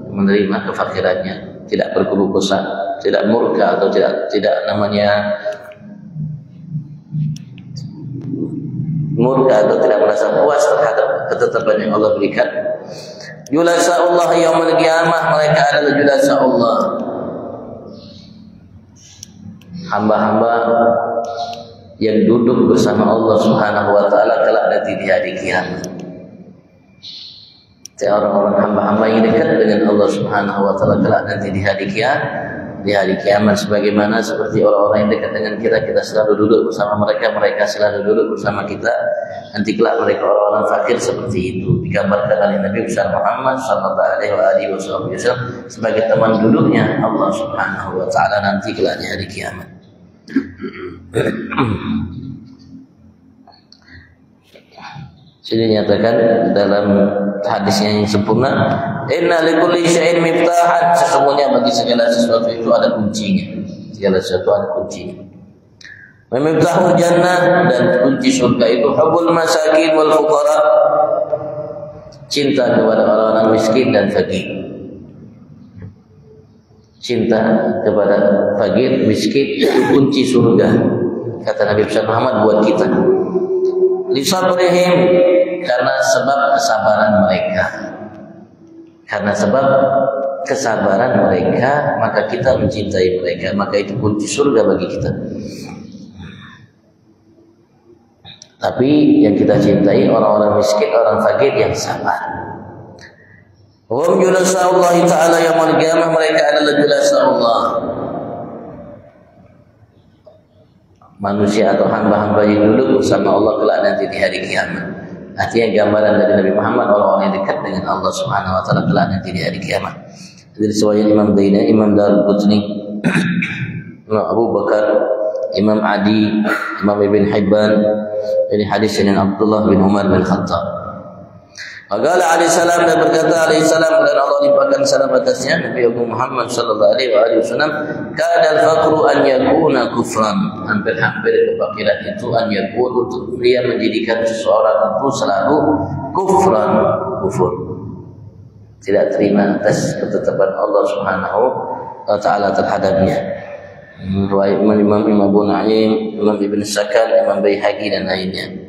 B: menerima kefakirannya, tidak berkeluh kesah, tidak murka atau tidak namanya murka atau tidak merasa puas terhadap ketetapan yang Allah berikan. Julasa'ullah yaumul qiyamah, mereka adalah julasa'ullah, hamba-hamba yang duduk bersama Allah Subhanahu wa taala kelak nanti di hari kiamat. Orang-orang hamba-hamba yang dekat dengan Allah Subhanahu wa taala kelak nanti di hari kiamat, sebagaimana seperti orang-orang yang dekat dengan kita selalu duduk bersama mereka, mereka selalu duduk bersama kita. Nanti kelak mereka orang-orang fakir seperti itu digambarkan oleh Nabi besar Muhammad sallallahu alaihi wasallam sebagai teman duduknya Allah Subhanahu wa taala nanti kelak di hari kiamat. Sudah dinyatakan dalam hadisnya yang sempurna, inna likulli syai'in miftahan, sesungguhnya bagi segala sesuatu itu ada kuncinya. Segala sesuatu ada kuncinya. Wa miftahul jannah, dan kunci surga itu hubbul masakin wal fuqara, cinta kepada orang-orang miskin dan fakir. Cinta kepada fakir, miskin itu kunci surga, kata Nabi Muhammad buat kita. Lisabrihim, karena sebab kesabaran mereka. Karena sebab kesabaran mereka, maka kita mencintai mereka, maka itu kunci surga bagi kita. Tapi yang kita cintai orang-orang miskin, orang fakir yang sabar. Hum julasa'ullah ta'ala yaumul qiyamah, mereka adalah julasa'ullah, manusia atau hamba-hamba yang duduk bersama Allah kelak nanti di hari kiamat. Artinya gambaran dari Nabi Muhammad orang-orang yang dekat dengan Allah Subhanahu wa taala kelak nanti di hari kiamat. Dari riwayat Imam Dainai, Imam Darqutni, Imam Abu Bakar, Imam Adi, Imam Ibn Hibban, ini hadis dari Abdullah bin Umar bin Khattab. Qala alaihi salam, dan berkata alaihi salam, dan Allah limpahkan salam atasnya Nabi Muhammad sallallahu alaihi wasallam, kadal faqru an yakuna kufran, hampir-hampir kefakiran itu an yakun, untuk dia menjadikan seseorang itu selalu kufran, kufur, tidak terima atas ketetapan Allah Subhanahu wa taala terhadapnya. Riwayat Imam Abu Nu'aim, Imam Ibn Sakan, Imam Baihaqi dan lainnya.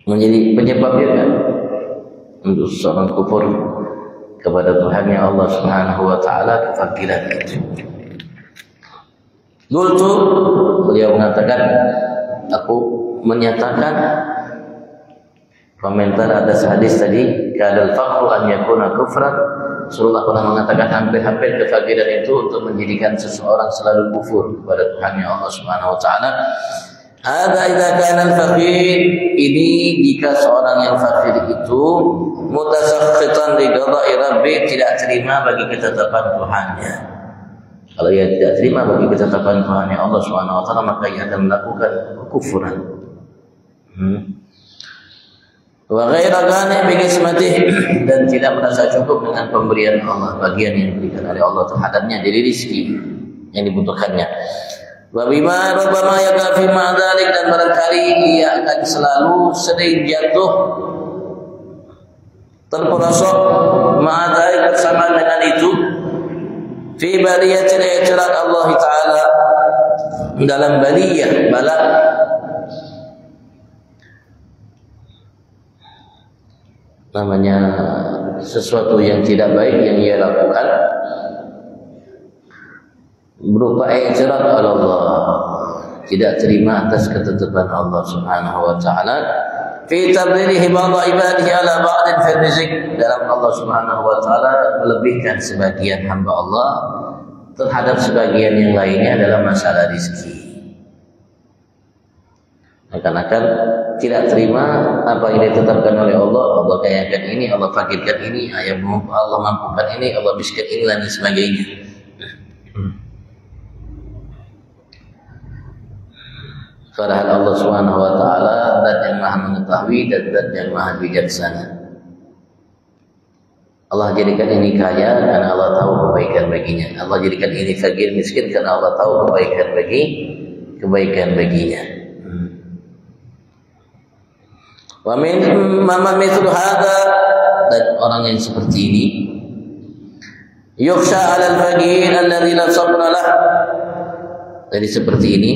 B: Menjadi penyebab juga untuk seorang kufur kepada Tuhannya Allah Subhanahu wa taala, kefakiran itu. Qultu, beliau mengatakan, aku menyatakan komentar atas hadis tadi, kadal faqru an yakuna kufran. Rasulullah pernah mengatakan hampir-hampir kefakiran itu untuk menjadikan seseorang selalu kufur kepada Tuhannya Allah Subhanahu wa taala. Hadza idza kana al-faqir, ini jika seorang yang fakir itu mutasakhitan li qada'i rabbi, tidak terima bagi ketetapan Tuhannya. Kalau ia tidak terima bagi ketetapan Tuhannya Allah Subhanahu wa taala, maka ia akan melakukan kekufuran. Wa ghaira qani' bi qismatihi, dan tidak merasa cukup dengan pemberian Allah, bagian yang diberikan oleh Allah terhadapnya dari rezeki yang dibutuhkannya. Wa bima rabbama yakafi ma dzalik, dan barangkali ia akan selalu sering jatuh terperosok ma dzalik, bersama dengan itu, fi baliyatil i'tirad Allah taala, dalam baliyah, bala, namanya sesuatu yang tidak baik yang ia lakukan berupa i'tirad Allah, tidak terima atas ketetapan Allah Subhanahu wa taala, fi tabdilihi ba'd ibadihi ala ba'd fi rizq, dalam Allah Subhanahu wa taala melebihkan sebagian hamba Allah terhadap sebagian yang lainnya dalam masalah rezeki. Akan-akan tidak terima apa yang ditetapkan oleh Allah. Allah kayakan ini, Allah fakirkan ini, Allah mampukan ini, Allah miskin ini, dan sebagainya. Padahal Allah Subhanahu wa taala zat yang Maha mengetahui dan zat yang Maha bijaksana. Allah jadikan ini kaya karena Allah tahu kebaikan baginya. Allah jadikan ini fakir miskin karena Allah tahu kebaikan baginya. Wa min man mithlu hadza, dan orang yang seperti ini yukhsha 'ala al-faqir alladhi la sabra lah. Jadi seperti ini,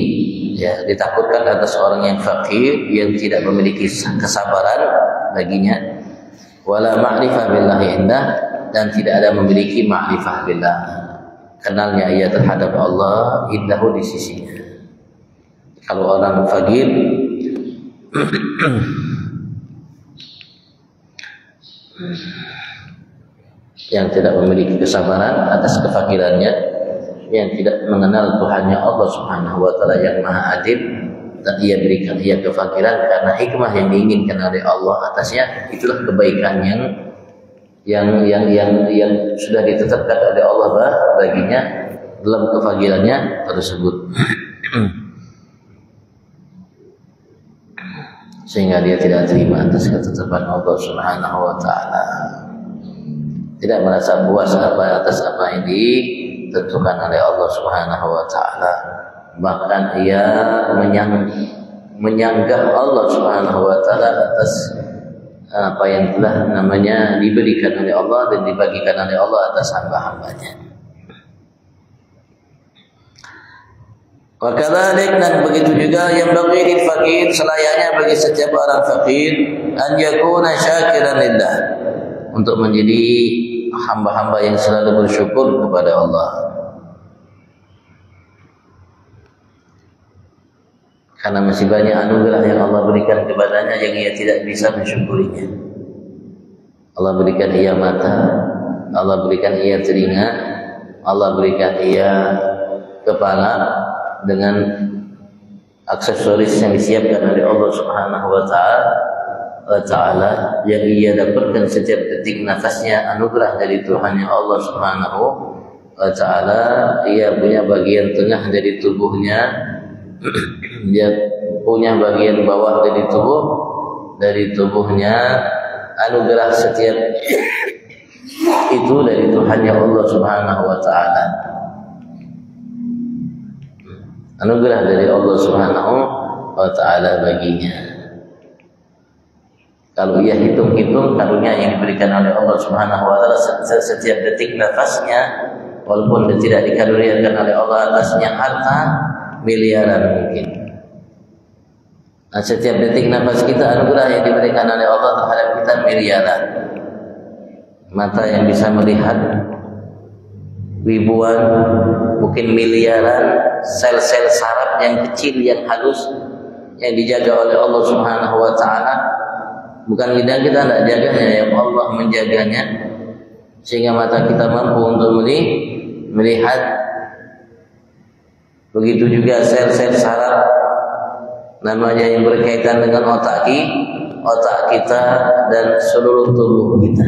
B: ya, ditakutkan atas orang yang fakir yang tidak memiliki kesabaran baginya, wala ma'rifah billahi indah, dan tidak ada memiliki ma'rifah billah, kenalnya ia terhadap Allah, indahu, di sisinya. Kalau orang fakir yang tidak memiliki kesabaran atas kefakirannya, yang tidak mengenal Tuhannya Allah Subhanahu wa taala yang Maha Adil, dan ia berikan ia kefakiran karena hikmah yang diinginkan oleh Allah atasnya, itulah kebaikan yang sudah ditetapkan oleh Allah baginya dalam kefakirannya tersebut. Sehingga dia tidak terima atas ketetapan Allah Subhanahu wa taala, tidak merasa puas atas apa yang ditentukan oleh Allah Subhanahu wa taala, bahkan ia menyanggah Allah Subhanahu wa taala atas apa yang telah namanya diberikan oleh Allah dan dibagikan oleh Allah atas hamba-hambanya. Wa kadzalik, dan begitu juga yang bagi lil fakir, selayaknya bagi setiap orang fakir, an yakuna syakiran lillah, untuk menjadi hamba-hamba yang selalu bersyukur kepada Allah. Karena masih banyak anugerah yang Allah berikan kepadanya yang ia tidak bisa mensyukurinya. Allah berikan ia mata, Allah berikan ia telinga, Allah berikan ia kepala, dengan aksesoris yang disiapkan oleh Allah Subhanahu wa Ta'ala yang ia dapatkan setiap detik nafasnya, anugerah dari Tuhan yang Allah Subhanahu wa Ta'ala. Ia punya bagian tengah dari tubuhnya, dia punya bagian bawah dari tubuhnya, anugerah setiap itu dari Tuhan yang Allah Subhanahu wa Ta'ala. Anugerah dari Allah Subhanahu wa Ta'ala baginya. Kalau ia hitung-hitung karunia yang diberikan oleh Allah Subhanahu wa Ta'ala setiap detik nafasnya, walaupun dia tidak dikaruniakan oleh Allah atasnya harta miliaran mungkin. Nah, setiap detik nafas kita anugerah yang diberikan oleh Allah terhadap kita miliaran. Mata yang bisa melihat ribuan, mungkin miliaran sel-sel saraf yang kecil, yang halus, yang dijaga oleh Allah Subhanahu wa Ta'ala. Bukan lidah kita tidak jaganya, yang Allah menjaganya, sehingga mata kita mampu untuk melihat. Begitu juga sel-sel saraf namanya yang berkaitan dengan otak kita dan seluruh tubuh kita.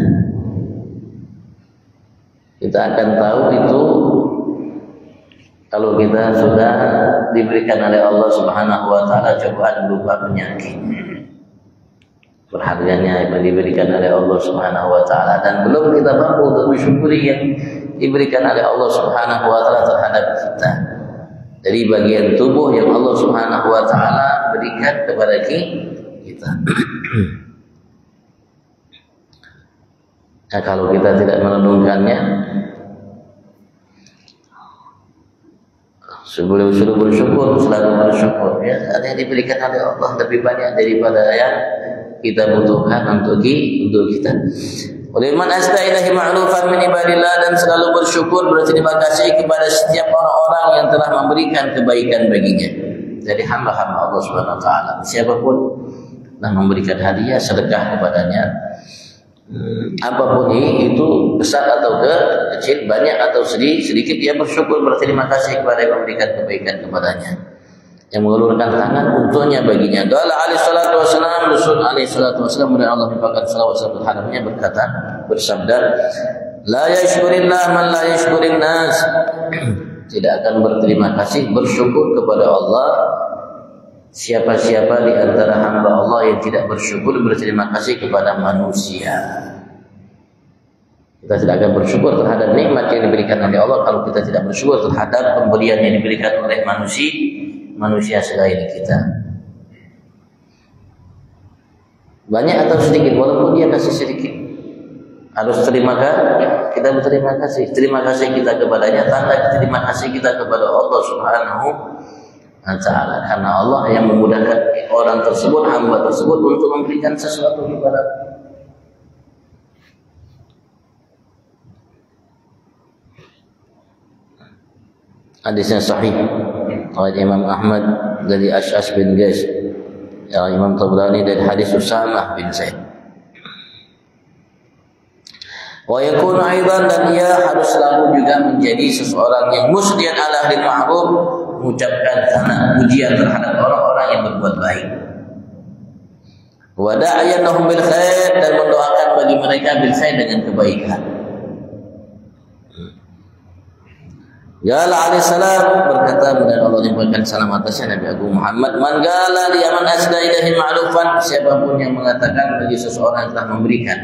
B: Kita akan tahu itu kalau kita sudah diberikan oleh Allah Subhanahu wa Ta'ala cobaan berupa penyakit. Berharganya yang diberikan oleh Allah Subhanahu wa Ta'ala, dan belum kita mampu untuk mensyukuri yang diberikan oleh Allah Subhanahu wa Ta'ala terhadap kita dari bagian tubuh yang Allah Subhanahu wa Ta'ala berikan kepada kita. Nah, kalau kita tidak merenungkannya, sebelum bersyukur, selalu bersyukur, ya, ada yang diberikan oleh Allah lebih banyak daripada yang kita butuhkan untuk kita. Waliman asda ilahi ma'rufan min ibadillah, dan selalu bersyukur, berterima kasih kepada setiap orang-orang yang telah memberikan kebaikan baginya dari hamba-hamba Allah Subhanahu wa Ta'ala. Siapapun telah memberikan hadiah, sedekah kepadanya, apapun itu, besar atau kecil, banyak atau sedikit, dia bersyukur, berterima kasih kepada yang memberikan kebaikan kepadanya, yang mengulurkan tangan untuknya baginya. Qala alaihi salatu wasallam, Rasul alaihi salatu wasallam, dan Allah merupakan salawat terhadapnya, bersabda, la yashkurillah man la yashkurin nas. Tidak akan berterima kasih, bersyukur kepada Allah siapa-siapa di antara hamba Allah yang tidak bersyukur, berterima kasih kepada manusia. Kita tidak akan bersyukur terhadap nikmat yang diberikan oleh Allah kalau kita tidak bersyukur terhadap pemberian yang diberikan oleh manusia selain kita. Banyak atau sedikit, walaupun dia kasih sedikit, harus terima kasih. Kita berterima kasih. Terima kasih kita kepadanya, tanda terima kasih kita kepada Allah Subhanahu wa Ta'ala, karena Allah yang memudahkan orang tersebut, hamba tersebut, untuk memberikan sesuatu kepada kita. Hadisnya sahih oleh Imam Ahmad dari Ash'as bin Qais, ya, Imam Tabrani dari hadis Usamah bin Zaid. Wa yakunu aidan, dan ia harus selalu juga menjadi seseorang yang musdian ala ahli ma'ruf, mengucapkan pujian terhadap orang-orang yang berbuat baik. Wa da'iyan lahum bil khair, dan mendoakan bagi mereka bil khair, dengan kebaikan. Ya alaihi salam berkata, dan Allah memberikan salam atasnya Nabi Agung Muhammad, man qala li man asda ilahi ma'rufan, siapapun yang mengatakan bagi seseorang yang telah memberikan,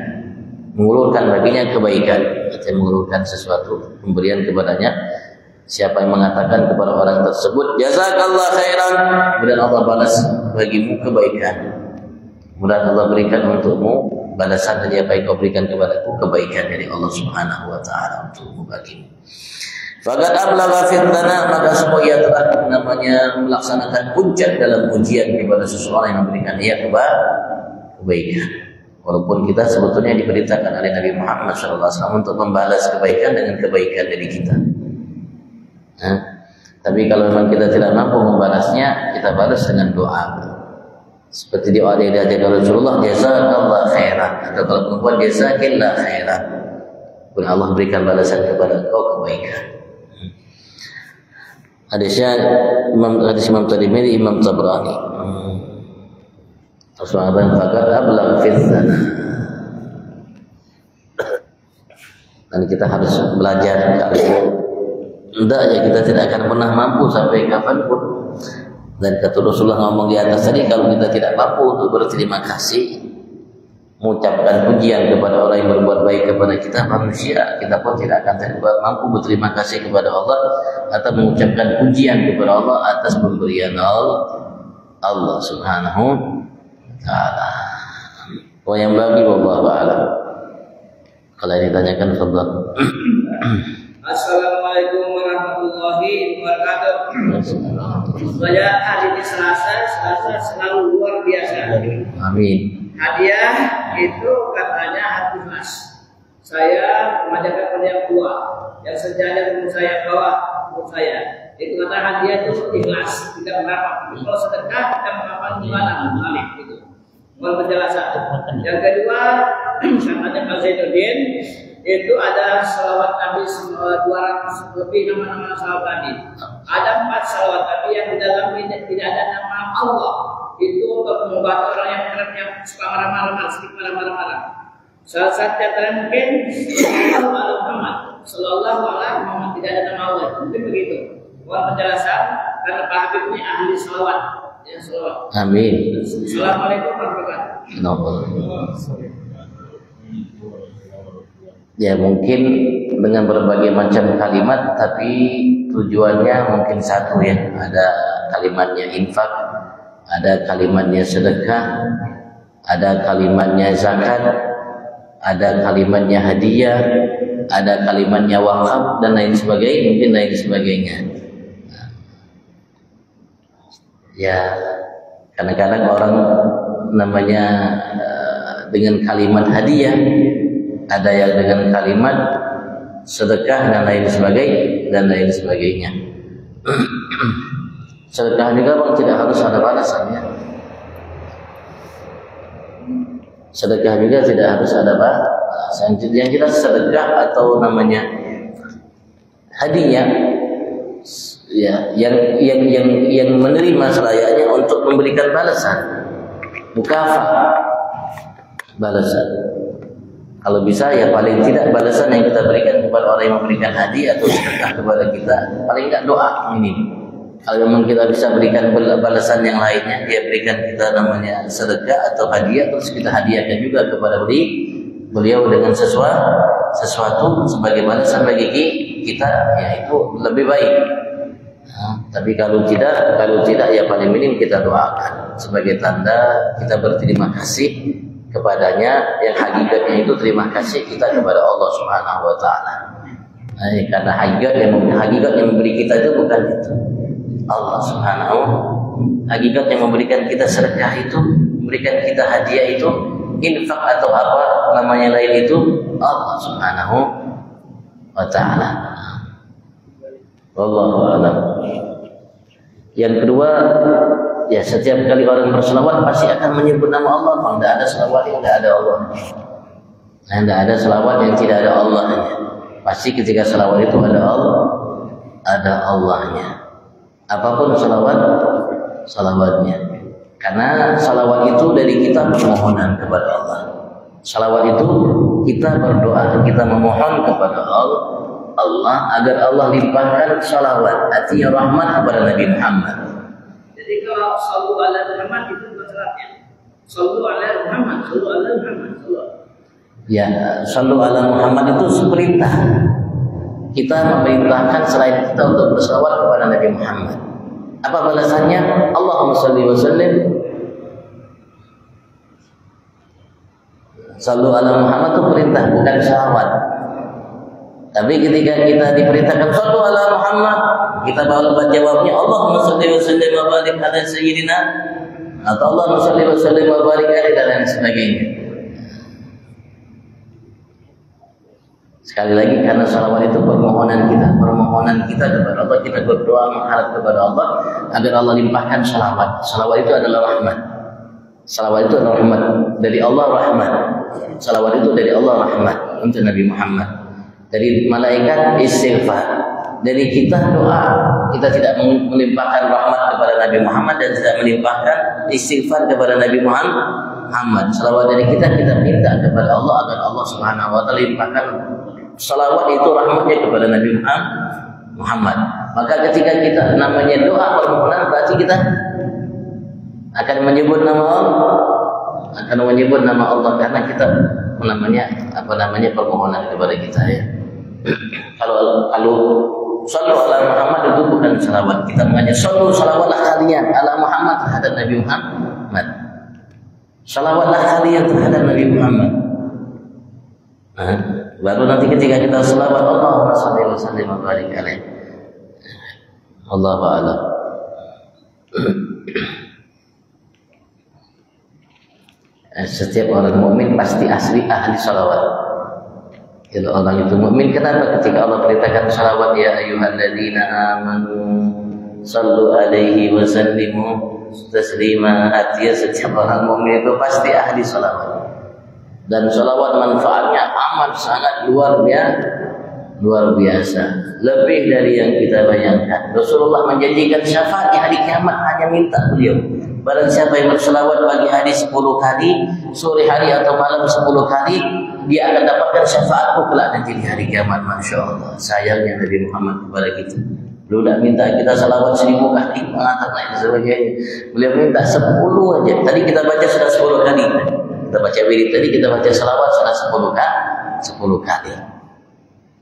B: mengulurkan baginya kebaikan, artinya mengulurkan sesuatu pemberian kepadanya, siapa yang mengatakan kepada orang tersebut, jazakallah khairan, kemudian Allah balas bagimu kebaikan, kemudian Allah berikan untukmu balasan dari apa yang kau berikan kepadaku, kebaikan dari Allah Subhanahu wa Ta'ala untukmu, bagimu. Faqad ablagha fi thana, maka semua ia telah namanya melaksanakan puncak dalam pujian kepada seseorang yang memberikan ia kebaikan. Walaupun kita sebetulnya diperintahkan oleh Nabi Muhammad SAW untuk membalas kebaikan dengan kebaikan dari kita. Nah, tapi kalau memang kita tidak mampu membalasnya, kita balas dengan doa. Seperti doa yang diajarkan Rasulullah, jazakallah khairan, atau kalau perempuan jazakillah khairan, pun Allah berikan balasan kepada kau kebaikan. Hadis Imam Tirmidzi, Imam Tabrani. Rasulullah faqad ablagh fi dzana. Dan kita harus belajar, kalau tidak ya kita tidak akan pernah mampu sampai kapanpun. Dan kata Rasulullah ngomong di atas tadi, kalau kita tidak mampu untuk berterima kasih, mengucapkan pujian kepada orang yang berbuat baik kepada kita manusia, kita pun tidak akan mampu berterima kasih kepada Allah atau mengucapkan pujian kepada Allah atas pemberian Allah Subhanahu wa ta'ala. Wa yang bagi wallahu a'lam. Kalau ini ditanyakan, fadhal.
C: Assalamualaikum warahmatullahi wabarakatuh. Saya hari ini Selasa selalu luar biasa.
B: Amin.
C: Hadiah itu katanya hati mas. Saya mengajarkan pada yang tua, yang sejajar umur saya, bawah umur saya. Itu kata hadiah itu ikhlas, tidak mengapa. Kalau sedekah kita mengapa gimana? Balik itu. Mohon penjelasan. Yang kedua, katanya Pak Zainuddin, itu ada salawat Nabi 200 lebih nama-nama salawat Nabi. Ada 4 salawat Nabi yang di dalam tidak ada nama Allah. Itu untuk mengobati orang yang suka marah-marah, sedikit marah-marah. Salah satu antara mungkin Sallallahu alaihi Muhammad, tidak ada nama Allah. Mungkin begitu. Mohon penjelasan karena Pak Habib ini ahli salawat. Ya, salawat.
B: Amin.
C: Assalamualaikum warahmatullahi wabarakatuh.
B: Ya mungkin dengan berbagai macam kalimat, tapi tujuannya mungkin satu ya. Ada kalimatnya infak, ada kalimatnya sedekah, ada kalimatnya zakat, ada kalimatnya hadiah, ada kalimatnya wakaf dan lain sebagainya, mungkin lain sebagainya. Ya kadang-kadang orang namanya dengan kalimat hadiah, ada yang dengan kalimat sedekah dan lain sebagainya. Sedekah juga bang tidak harus ada balasannya. Sedekah juga tidak harus ada balasan. Yang jelas sedekah atau namanya hadiah, ya yang menerima selayaknya untuk memberikan balasan, mukafah, balasan. Kalau bisa ya paling tidak balasan yang kita berikan kepada orang yang memberikan hadiah atau sedekah kepada kita, paling tidak doa ini. Kalau memang kita bisa berikan balasan yang lainnya, dia berikan kita namanya sedekah atau hadiah, terus kita hadiahkan juga kepada beliau dengan sesuatu sebagai balasan bagi kita, ya itu lebih baik. Nah, tapi kalau tidak ya paling minim kita doakan sebagai tanda kita berterima kasih kepadanya, yang hakikatnya itu terima kasih kita kepada Allah Subhanahu wa ta'ala. Nah, karena hakikat yang memberi kita itu bukan itu, Allah Subhanahu. Hakikat yang memberikan kita sedekah itu, memberikan kita hadiah itu, infak atau apa namanya lain itu, Allah Subhanahu wa ta'ala. Wallahu a'lam. Yang kedua, ya setiap kali orang berselawat pasti akan menyebut nama Allah. Kalau tidak ada selawat yang tidak ada Allah, nah, tidak ada selawat yang tidak ada Allahnya. Pasti ketika selawat itu ada Allah, ada Allahnya. Apapun selawatnya, karena selawat itu dari kita permohonan kepada Allah. Selawat itu kita berdoa, kita memohon kepada Allah agar Allah limpahkan selawat, artinya rahmat kepada Nabi Muhammad.
C: Jadi kalau sallu ala Muhammad itu beratnya. Sallu ala Muhammad, sallu ala Muhammad, sallu.
B: Ya, sallu ala Muhammad itu seperintah. Kita memerintahkan selain kita untuk berselawat kepada Nabi Muhammad. Apa balasannya? Allahumma shalli wa sallim. Sallu ala Muhammad itu perintah, bukan selawat. Tapi ketika kita diperintahkan sallu ala Muhammad, kita bawa jawabnya Allahumma shalli wa sallim wa barik ala sayyidina, atau Allahumma shalli wa sallim wa barik alaihi dan lain sebagainya. Sekali lagi, karena salawat itu permohonan kita kepada Allah. Kita berdoa mengharap kepada Allah agar Allah limpahkan salawat. Salawat itu adalah rahmat. Salawat itu adalah rahmat dari Allah, rahmat. Salawat itu dari Allah, rahmat untuk Nabi Muhammad. Dari malaikat istighfar. dari kita doa, kita tidak melimpahkan rahmat kepada Nabi Muhammad dan tidak melimpahkan istighfar kepada Nabi Muhammad. Salawat dari kita minta kepada Allah agar Allah Subhanahu wa taala limpahkan salawat itu rahmatnya kepada Nabi Muhammad. Maka ketika kita namanya doa permohonan berarti kita akan menyebut nama Allah karena kita namanya permohonan kepada kita ya. Kalau sallu ala Muhammad itu bukan salawat. Kita mengajak sallu salawatlah kalian ala Muhammad terhadap Nabi Muhammad. Salawatlah kalian terhadap Nabi Muhammad. Baru nanti ketika kita salawat Allahumma shalli wa sallim wa barik alaihi. Allahu a'lam. Setiap orang mukmin pasti ahli salawat. Kalau orang itu mukmin, kenapa ketika Allah perintahkan salawat ya ayyuhalladzina amanu sallu alaihi wa sallimu taslima, artinya setiap orang mukmin itu pasti ahli salawat. Dan salawat manfaatnya amat sangat luar biasa, lebih dari yang kita bayangkan. Rasulullah menjanjikan syafaat di hari kiamat, hanya minta beliau. Barang siapa yang berselawat pagi hari 10 kali, sore hari atau malam 10 kali, dia akan dapatkan syafaatku kelak nanti di hari kiamat. Masya Allah, sayangnya Nabi Muhammad kepada kita. Beliau tidak minta kita salawat 1000 kali, mengangkat naik sebagainya. Beliau minta 10 aja. Tadi kita baca sudah 10 kali. Kita baca wirid tadi, kita baca salawat sudah 10 kali.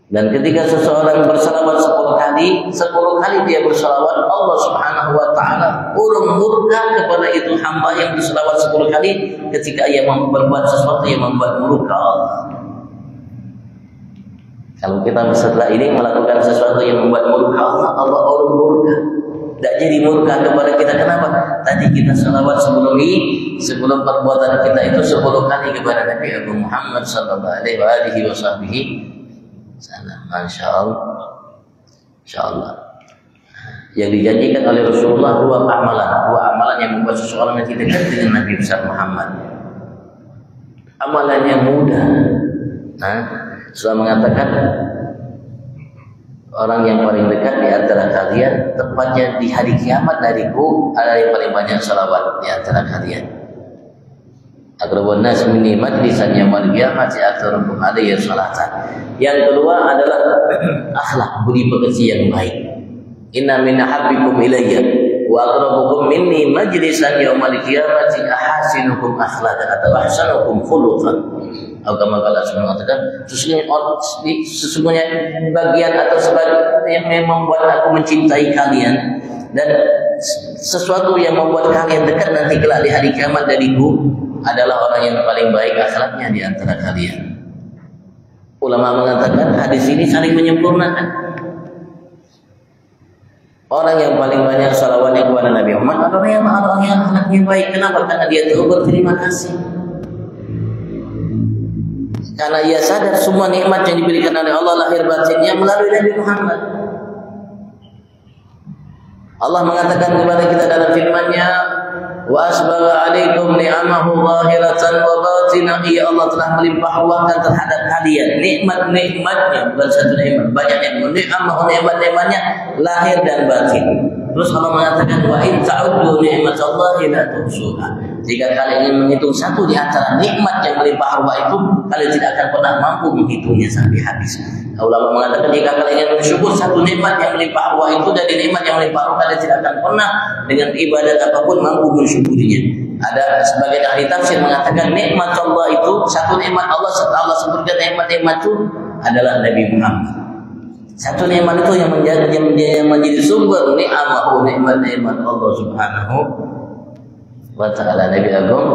B: Dan ketika seseorang bersalawat 10 kali dia bersalawat, Allah Subhanahu wa taala urung murka kepada itu hamba yang bersalawat 10 kali ketika ia berbuat sesuatu yang membuat murka Allah. Kalau kita setelah ini melakukan sesuatu yang membuat murka Allah, Allah urung murka. Tidak jadi murka kepada kita. Kenapa? Tadi kita salawat sebelum perbuatan kita itu 10 kali kepada Nabi Muhammad sallallahu alaihi wasallam. Masya Allah. Yang dijanjikan oleh Rasulullah dua amalan yang membuat seseorang nanti dekat dengan Nabi besar Muhammad. Amalan yang mudah. Setelah mengatakan orang yang paling dekat di antara kalian, tepatnya di hari kiamat dariku adalah yang paling banyak salawat di antara kalian. Aqrabun nas minni majlisan yaumil qiyamati aktsaruhum alayya salatan. Yang kedua adalah akhlak, budi pekerti yang baik. Inna min habbikum ilayya wa aqrabukum minni majlisan yaumil qiyamati ahasinukum akhlaqan atau ahsanukum khuluqan. Atau kama qala subhanahu wa ta'ala, sesungguhnya bagian atau sebagian yang membuat aku mencintai kalian dan sesuatu yang membuat kalian dekat nanti kelak di hari kiamat dariku adalah orang yang paling baik akhlaknya di antara kalian. Ulama mengatakan hadis ini saling menyempurnakan. Orang yang paling banyak salawatnya kepada Nabi Muhammad adalah orang yang akhlaknya baik. Kenapa? Karena dia tahu berterima kasih. Karena ia sadar semua nikmat yang diberikan oleh Allah lahir batinnya melalui Nabi Muhammad. Allah mengatakan kepada kita dalam firman-Nya, wa asbagha 'alaikum ni'amahu zahiratan wa batinah. Ya Allah telah melimpah-ruahkan terhadap kalian nikmat-nikmatnya, bukan satu nikmat, banyak nikmat-nikmatnya lahir dan batin. Terus Allah mengatakan wa in ta'uddu ni'matallahi la tuhsuha. Jika kalian ingin menghitung satu di antara nikmat yang melimpah ruah itu, kalian tidak akan pernah mampu menghitungnya sampai habis. Ulama mengatakan jika kalian ingin bersyukur satu nikmat yang melimpah ruah itu dari nikmat yang melimpah ruah, kalian tidak akan pernah dengan ibadat apapun mampu mensyukurinya. Ada sebagian ahli tafsir mengatakan nikmat Allah itu satu nikmat Allah setelah Allah sebutkan nikmat-nikmat itu adalah Nabi Muhammad. Satu nikmat itu yang menjadi sumber nikmat Allah Subhanahu wa ta'ala, Nabi Agung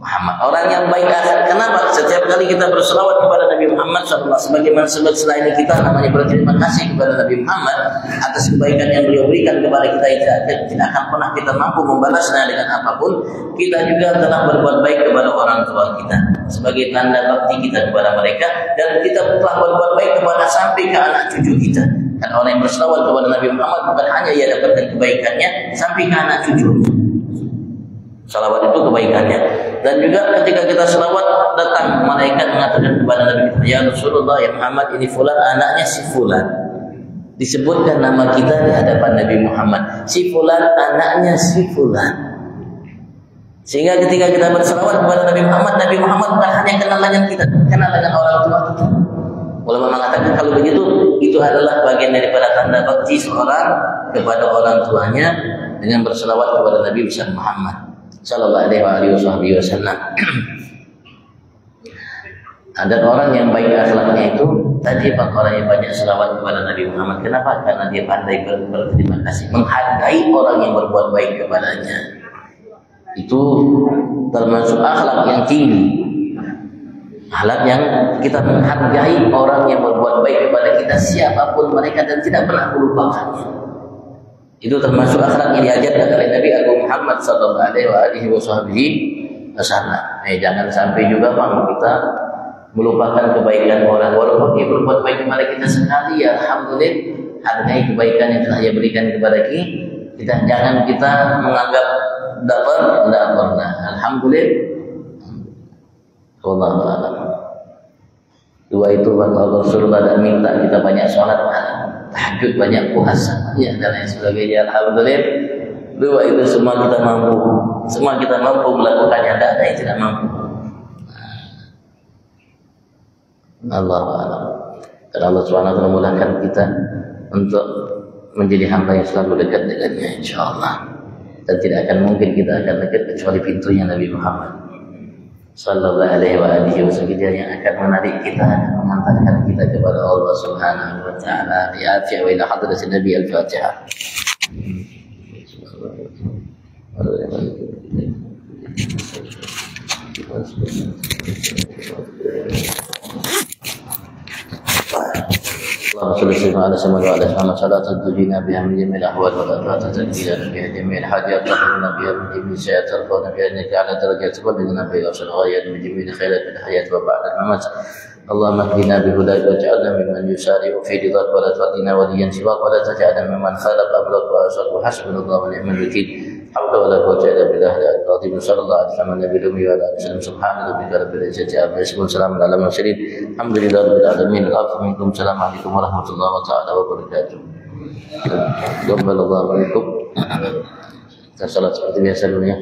B: Muhammad. Orang yang baik akhlak. Kenapa? Setiap kali kita berselawat kepada Nabi Muhammad SAW, sebagaimana setelah ini kita namanya berterima kasih kepada Nabi Muhammad atas kebaikan yang beliau berikan kepada kita, tidak akan pernah kita mampu membalasnya dengan apapun. Kita juga telah berbuat baik kepada orang tua kita sebagai tanda bakti kita kepada mereka, dan kita telah berbuat baik kepada sampai ke anak cucu kita. Dan orang yang berselawat kepada Nabi Muhammad bukan hanya ia dapatkan kebaikannya sampai ke anak cucunya. Salawat itu kebaikannya. Dan juga ketika kita salawat, datang malaikat mengatakan kepada Nabi kita, ya Rasulullah, ya Muhammad, ini fulan anaknya si fulan. disebutkan nama kita di hadapan Nabi Muhammad, si fulan anaknya si fulan. Sehingga ketika kita berselawat kepada Nabi Muhammad bukan hanya kenal dengan kita, kenal dengan orang tua kita. Ulama mengatakan kalau begitu itu adalah bagian daripada tanda bakti seorang kepada orang tuanya dengan berselawat kepada Nabi besar Muhammad sallallahu alaihi wasallam. Dan orang yang baik akhlaknya itu tadi orang yang banyak selawat kepada Nabi Muhammad. Kenapa? Karena dia pandai berterima kasih, menghargai orang yang berbuat baik kepadanya. Itu termasuk akhlak yang tinggi. Akhlak yang kita menghargai orang yang berbuat baik kepada kita siapapun mereka dan tidak pernah melupakannya. Itu termasuk akhlak yang diajarkan oleh Nabi Agung Muhammad sallallahu alaihi wasallam. Jangan sampai juga Bang kita melupakan kebaikan orang walaupun dia berbuat baik kepada kita sekali, ya alhamdulillah, hargai kebaikan yang telah dia berikan kepada kita. Jangan kita menganggap tidak pernah. Alhamdulillah. Wallahu a'lam. Dua itu Rasulullah dan minta kita banyak sholat malam, tahajud, banyak puasa, ya dan lain sebagainya. Alhamdulillah. Dua itu semua kita mampu. Semua kita mampu melakukannya, tidak ada yang tidak mampu. Allahu a'lam. Dan Allah Subhanahu wa taala memudahkan kita untuk menjadi hamba yang selalu dekat dengannya insyaallah. Dan tidak akan mungkin kita akan dekat kecuali pintunya Nabi Muhammad sallallahu alaihi wasallam. Dia yang akan menarik kita, mengantarkan kita kepada Allah Subhanahu wa taala. Ya fi wa ila hadratin Nabi al-Fatihah. اللهم صل على سيدنا وعلى محمد صلاة تنجينا بها من جميع الأحوال والآفات وتنجينا بها جميع الحاجات وتحرمنا بها من جميع السيئات وترفعنا بها إنك على درجات وبلغنا بها أقصى الغايات من جميع الخيرات في الحياة وبعد الممات. اللهم اهدنا بهداك واجعلنا ممن يسارع في رضاك ولا تهدنا وليا سواك ولا تجعلنا ممن خالف أمرك وأشرك وحسبنا الله ونعم الوكيل. حول ولا قوة إلا بالله العظيم. صلى الله عليه وسلم النبي الأمي وعلى آله وسلم. سبحان ربك رب العزة عما يصفون سلام على المرسلين الحمد لله رب العالمين. العفو منكم. السلام عليكم ورحمة الله تعالى وبركاته. قبل الله منكم. Kita salat seperti biasa dulu ya.